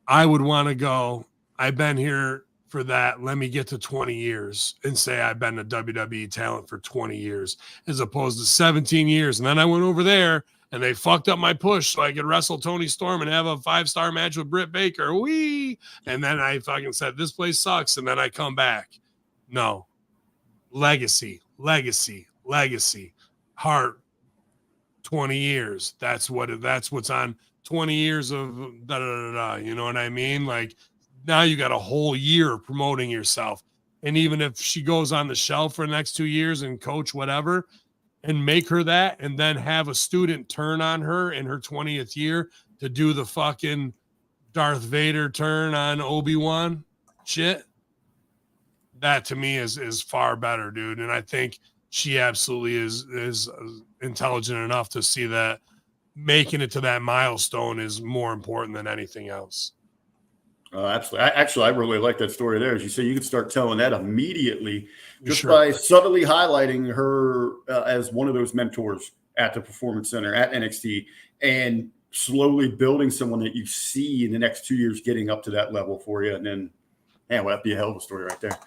I would want to go, I've been here for that. Let me get to 20 years and say I've been a WWE talent for 20 years as opposed to 17 years. And then I went over there and they fucked up my push so I could wrestle Tony Storm and have a 5-star match with Britt Baker. Whee! And then I fucking said, this place sucks. And then I come back. No. Legacy. Hart. 20 years. That's what's on 20 years of da-da-da-da. You know what I mean? Like now you got a whole year of promoting yourself. And even if she goes on the shelf for the next 2 years and coach whatever and make her that and then have a student turn on her in her 20th year to do the fucking Darth Vader turn on Obi-Wan shit, that to me is far better, dude. And I think she absolutely is intelligent enough to see that making it to that milestone is more important than anything else. Absolutely. I really like that story there. As you say, you can start telling that immediately just by subtly highlighting her as one of those mentors at the Performance Center at NXT and slowly building someone that you see in the next 2 years getting up to that level for you. And then, man, well, that'd be a hell of a story right there.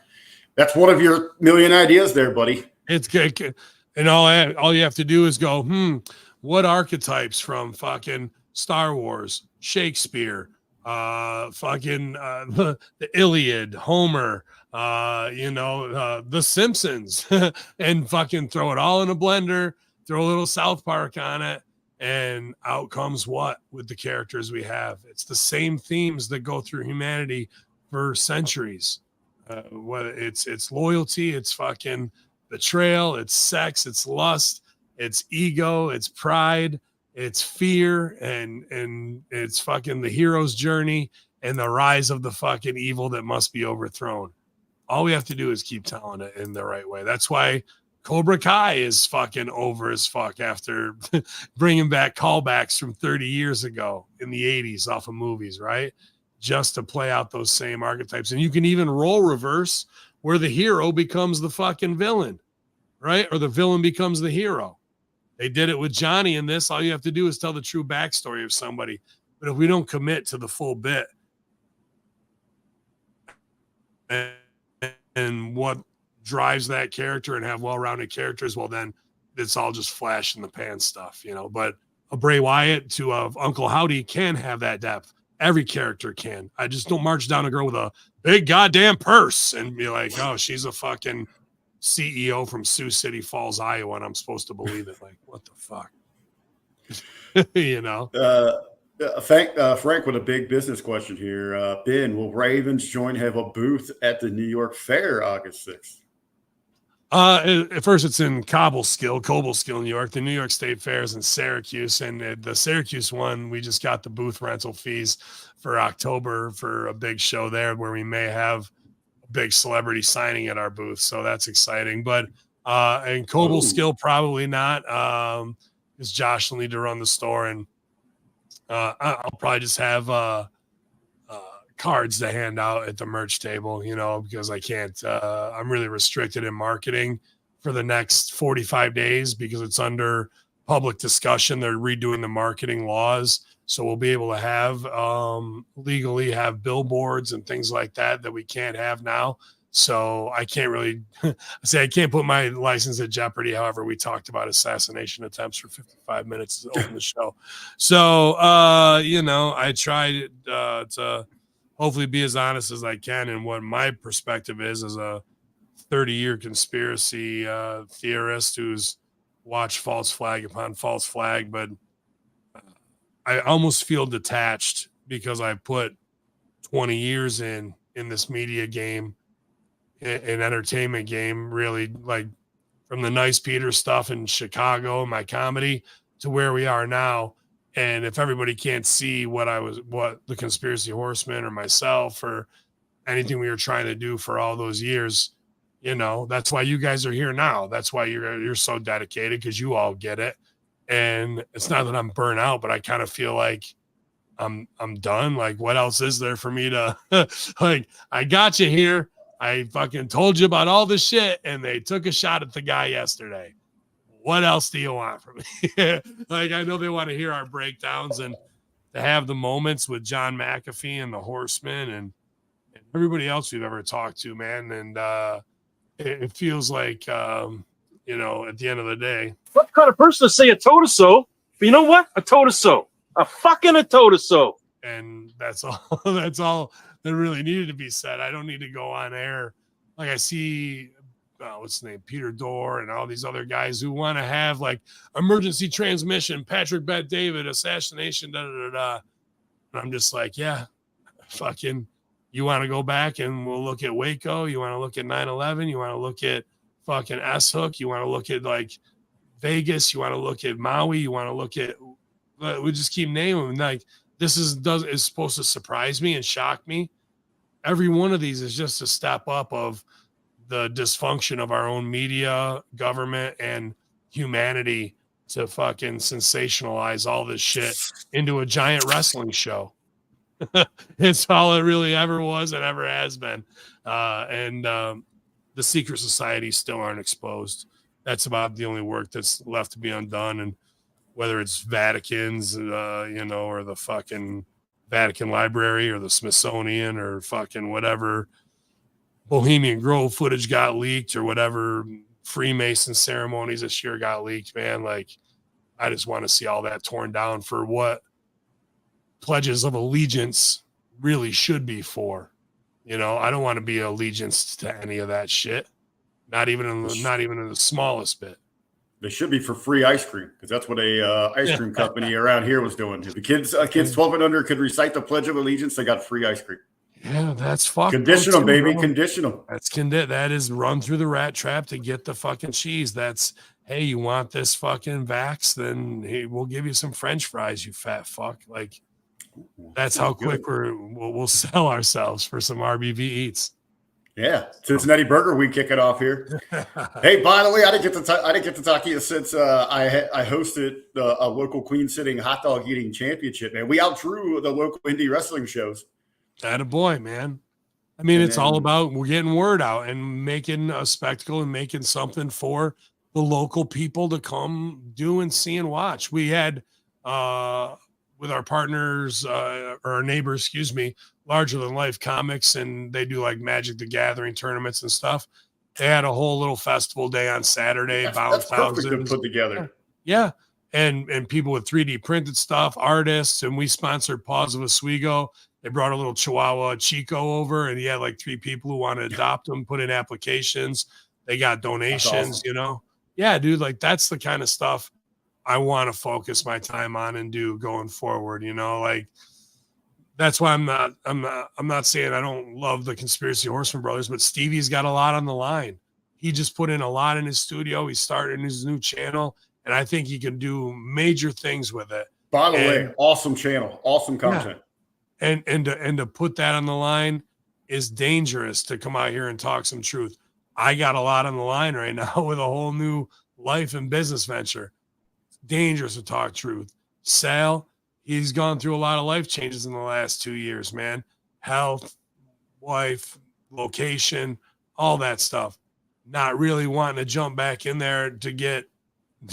That's one of your million ideas there, buddy. It's good. And all you have to do is go, what archetypes from fucking Star Wars, Shakespeare, the Iliad, Homer, The Simpsons, and fucking throw it all in a blender, throw a little South Park on it, and out comes what with the characters we have. It's the same themes that go through humanity for centuries. Whether it's loyalty, it's fucking betrayal, it's sex, it's lust, it's ego, it's pride, it's fear, and it's fucking the hero's journey and the rise of the fucking evil that must be overthrown. All we have to do is keep telling it in the right way. That's why Cobra Kai is fucking over as fuck after bringing back callbacks from 30 years ago in the 80s off of movies, right? Just to play out those same archetypes. And you can even role reverse where the hero becomes the fucking villain, right? Or the villain becomes the hero. They did it with Johnny in this. All you have to do is tell the true backstory of somebody. But if we don't commit to the full bit and what drives that character and have well-rounded characters, well, then it's all just flash in the pan stuff, you know. But a Bray Wyatt to Uncle Howdy can have that depth. Every character can. I just don't march down a girl with a big goddamn purse and be like, oh, she's a fucking CEO from Sioux City Falls, Iowa, and I'm supposed to believe it. Like, what the fuck? You know? Frank with a big business question here. Ben, will Ravens have a booth at the New York Fair August 6th? At first, it's in Cobleskill, New York. The New York State Fair is in Syracuse, and the Syracuse one, we just got the booth rental fees for October for a big show there where we may have a big celebrity signing at our booth. So that's exciting. But in Cobleskill, probably not, because Josh will need to run the store, and I'll probably just have cards to hand out at the merch table, you know, because I can't, I'm really restricted in marketing for the next 45 days because it's under public discussion. They're redoing the marketing laws. So we'll be able to have, legally have billboards and things like that we can't have now. So I can't really I can't put my license at jeopardy. However, we talked about assassination attempts for 55 minutes to open the show. So, you know, I tried to hopefully be as honest as I can. And what my perspective is as a 30-year conspiracy theorist who's watched false flag upon false flag. But I almost feel detached because I put 20 years in this media game, an entertainment game, really, like from the Nice Peter stuff in Chicago, my comedy, to where we are now. And if everybody can't see what the Conspiracy Horseman or myself or anything we were trying to do for all those years, you know, that's why you guys are here now. That's why you're so dedicated, because you all get it. And it's not that I'm burnt out, but I kind of feel like I'm done. Like, what else is there for me to like? I got you here. I fucking told you about all this shit, and they took a shot at the guy yesterday. What else do you want from me? Like, I know they want to hear our breakdowns and to have the moments with John McAfee and the Horsemen and everybody else we've ever talked to, man. And it feels like, you know, at the end of the day. What kind of person to say a toe to so? But you know what? A toe to so. A fucking a toe to so. And that's all. That's all that really needed to be said. I don't need to go on air. Like, I see, what's the name? Peter Dorr and all these other guys who want to have like emergency transmission, Patrick Bet-David, assassination, da da da da. And I'm just like, yeah, fucking, you want to go back and we'll look at Waco. You want to look at 9/11. You want to look at fucking S-Hook. You want to look at like Vegas. You want to look at Maui. You want to look at, we just keep naming them. Like, this is supposed to surprise me and shock me. Every one of these is just a step up of the dysfunction of our own media, government, and humanity to fucking sensationalize all this shit into a giant wrestling show. It's all it really ever was and ever has been. And the secret societies still aren't exposed. That's about the only work that's left to be undone. And whether it's Vatican's, you know, or the fucking Vatican Library or the Smithsonian or fucking whatever Bohemian Grove footage got leaked or whatever Freemason ceremonies this year got leaked, man. Like, I just want to see all that torn down for what pledges of allegiance really should be for. You know, I don't want to be allegiance to any of that shit. Not even in the smallest bit. They should be for free ice cream, because that's what a ice cream company around here was doing. If the kids 12 and under could recite the Pledge of Allegiance, they got free ice cream. Yeah, that's fucked. Condition them, baby. Condition them. That is run through the rat trap to get the fucking cheese. That's, hey, you want this fucking vax? Then hey, we'll give you some French fries, you fat fuck. Like, that's how quick we'll sell ourselves for some RBV eats. Yeah, Cincinnati Burger Week kicking off here. Hey, by the way, I didn't get to talk to you since I hosted a local Queen Sitting hot dog eating championship. Man, we outdrew the local indie wrestling shows. Attaboy, man. I mean, it's all about we're getting word out and making a spectacle and making something for the local people to come do and see and watch. We had with our partners or our neighbors, excuse me, Larger Than Life Comics, and they do like Magic the Gathering tournaments and stuff. They had a whole little festival day on Saturday. That's perfect to put together. Yeah. And people with 3D printed stuff, artists, and we sponsored Paws of Oswego. They brought a little Chihuahua Chico over, and he had like 3 people who want to adopt him, put in applications. They got donations, awesome. you know? Yeah, dude, like that's the kind of stuff I want to focus my time on and do going forward, you know? Like that's why I'm not saying I don't love the Conspiracy Horseman Brothers, but Stevie's got a lot on the line. He just put in a lot in his studio. He's starting his new channel, and I think he can do major things with it. By the way, awesome channel, awesome content. Yeah. And to put that on the line is dangerous to come out here and talk some truth. I got a lot on the line right now with a whole new life and business venture. It's dangerous to talk truth. Sal, he's gone through a lot of life changes in the last 2 years, man. Health, wife, location, all that stuff. Not really wanting to jump back in there to get,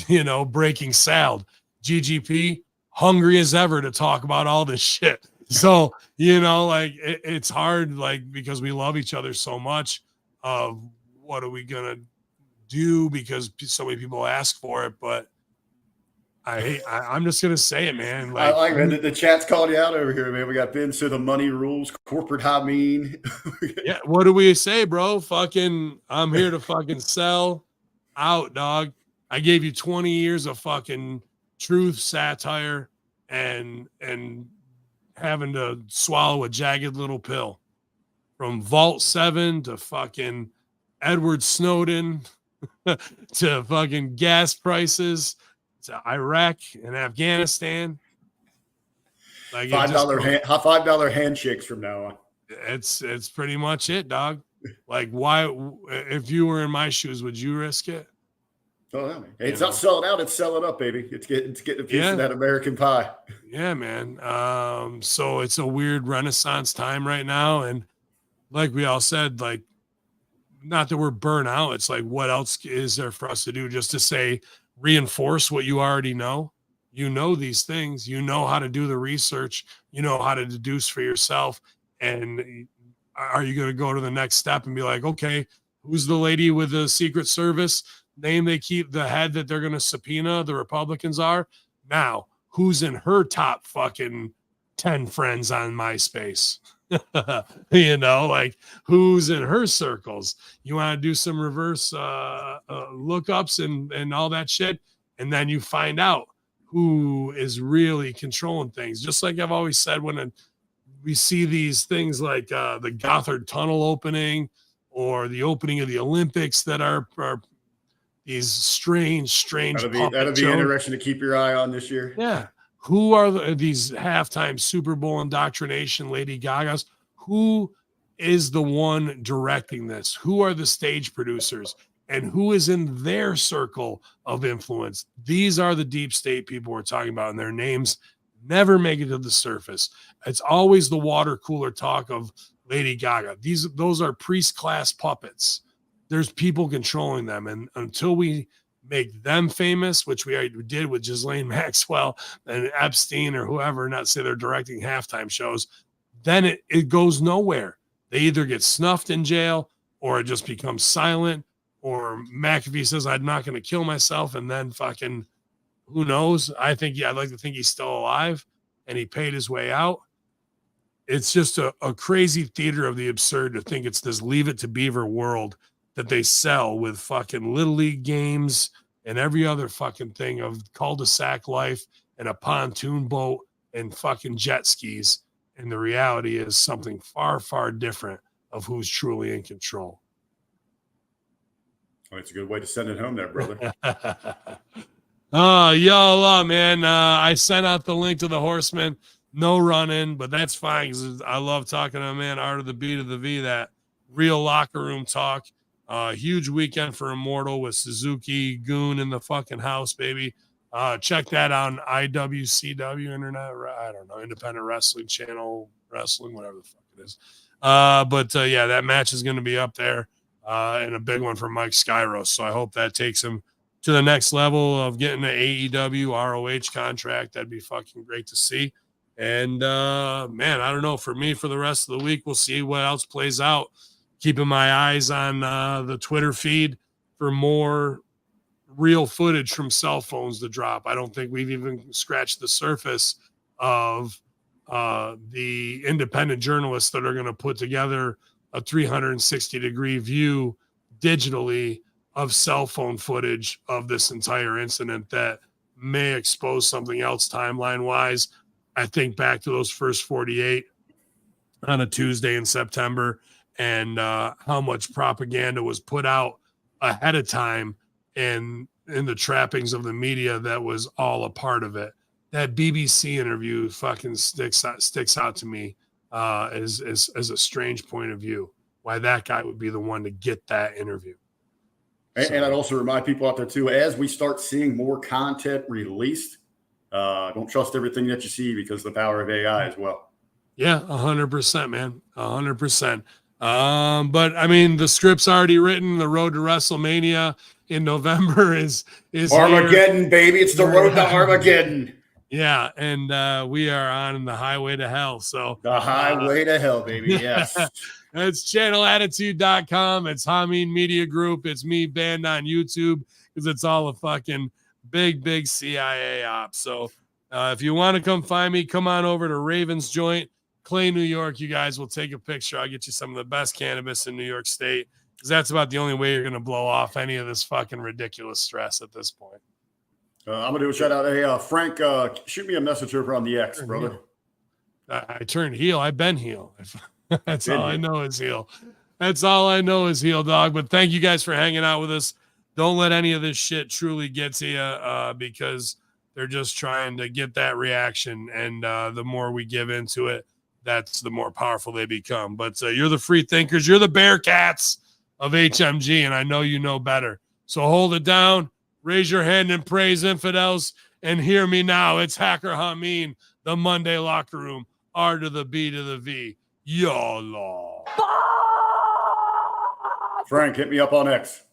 you know, breaking Sal. GGP, hungry as ever to talk about all this shit. So, you know, like it's hard, like, because we love each other so much. What are we gonna do? Because so many people ask for it, but I'm just gonna say it, man. Like, I like man, the chat's called you out over here, man. We got Ben. So the money rules, corporate high mean. yeah. What do we say, bro? Fucking, I'm here to fucking sell out, dog. I gave you 20 years of fucking truth, satire, and having to swallow a jagged little pill. From Vault 7 to fucking Edward Snowden to fucking gas prices to Iraq and Afghanistan. Like $5 handshakes from now on. It's pretty much it, dog. Like, why? If you were in my shoes, would you risk it? Oh, yeah, it's not selling out; it's selling up, baby. It's getting a piece of that American pie. Yeah, man. So it's a weird renaissance time right now, and like we all said, like, not that we're burnt out. It's like, what else is there for us to do? Just to say, reinforce what you already know. You know these things. You know how to do the research. You know how to deduce for yourself. And are you going to go to the next step and be like, okay, who's the lady with the Secret Service name they keep, the head that they're going to subpoena the Republicans are? Now, who's in her top fucking 10 friends on MySpace? You know, like, who's in her circles? You want to do some reverse lookups and all that shit, and then you find out who is really controlling things. Just like I've always said, when we see these things like the Gothard Tunnel opening or the opening of the Olympics that are these strange that'll be interesting to keep your eye on this year. Yeah. Who are these halftime Super Bowl indoctrination Lady Gagas? Who is the one directing this? Who are the stage producers? And who is in their circle of influence? These are the deep state people we're talking about, and their names never make it to the surface. It's always the water cooler talk of Lady Gaga. Those are priest class puppets. There's people controlling them, and until we make them famous, which we already did with Ghislaine Maxwell and Epstein or whoever, not say they're directing halftime shows, then it goes nowhere. They either get snuffed in jail or it just becomes silent, or McAfee says, I'm not going to kill myself, and then fucking, who knows? I'd like to think he's still alive and he paid his way out. It's just a crazy theater of the absurd to think it's this Leave It to Beaver world that they sell with fucking Little League games and every other fucking thing of cul-de-sac life and a pontoon boat and fucking jet skis. And the reality is something far, far different of who's truly in control. Oh, it's a good way to send it home there, brother. Oh, y'all, man. I sent out the link to the Horseman. No running, but that's fine because I love talking to a man, Art of the B to the V, that real locker room talk. Huge weekend for Immortal with Suzuki, Goon in the fucking house, baby. Check that out on IWCW Internet. I don't know, Independent Wrestling Channel, Wrestling, whatever the fuck it is. But yeah, that match is going to be up there, and a big one for Mike Skyros. So I hope that takes him to the next level of getting an AEW ROH contract. That'd be fucking great to see. And man, I don't know. For me, for the rest of the week, we'll see what else plays out. Keeping my eyes on the Twitter feed for more real footage from cell phones to drop. I don't think we've even scratched the surface of the independent journalists that are going to put together a 360-degree view digitally of cell phone footage of this entire incident that may expose something else timeline-wise. I think back to those first 48 on a Tuesday in September and how much propaganda was put out ahead of time and in the trappings of the media that was all a part of it. That BBC interview fucking sticks out to me as a strange point of view, why that guy would be the one to get that interview. And I'd also remind people out there too, as we start seeing more content released, don't trust everything that you see because of the power of AI as well. Yeah, 100%, man. 100%. But I mean, the script's already written. The road to WrestleMania in November is Armageddon, here. Baby. It's the road to Armageddon. Yeah, and we are on the highway to hell. So the highway to hell, baby. Yes. It's channelattitude.com. It's Hameen Media Group. It's me banned on YouTube because it's all a fucking big CIA op. So if you want to come find me, come on over to Ravens Joint, Clay, New York. You guys will take a picture. I'll get you some of the best cannabis in New York State because that's about the only way you're going to blow off any of this fucking ridiculous stress at this point. I'm going to do a shout out. Hey, Frank, shoot me a message over on the X, brother. I turned heel. I've been heel. That's all I know is heel. That's all I know is heel, dog. But thank you guys for hanging out with us. Don't let any of this shit truly get to you because they're just trying to get that reaction. And the more we give into it, that's the more powerful they become. But you're the free thinkers. You're the Bearcats of HMG, and I know you know better. So hold it down. Raise your hand and praise infidels. And hear me now. It's Hacker Hameen, the Monday Locker Room, R to the B to the V. YOLO. Frank, hit me up on X.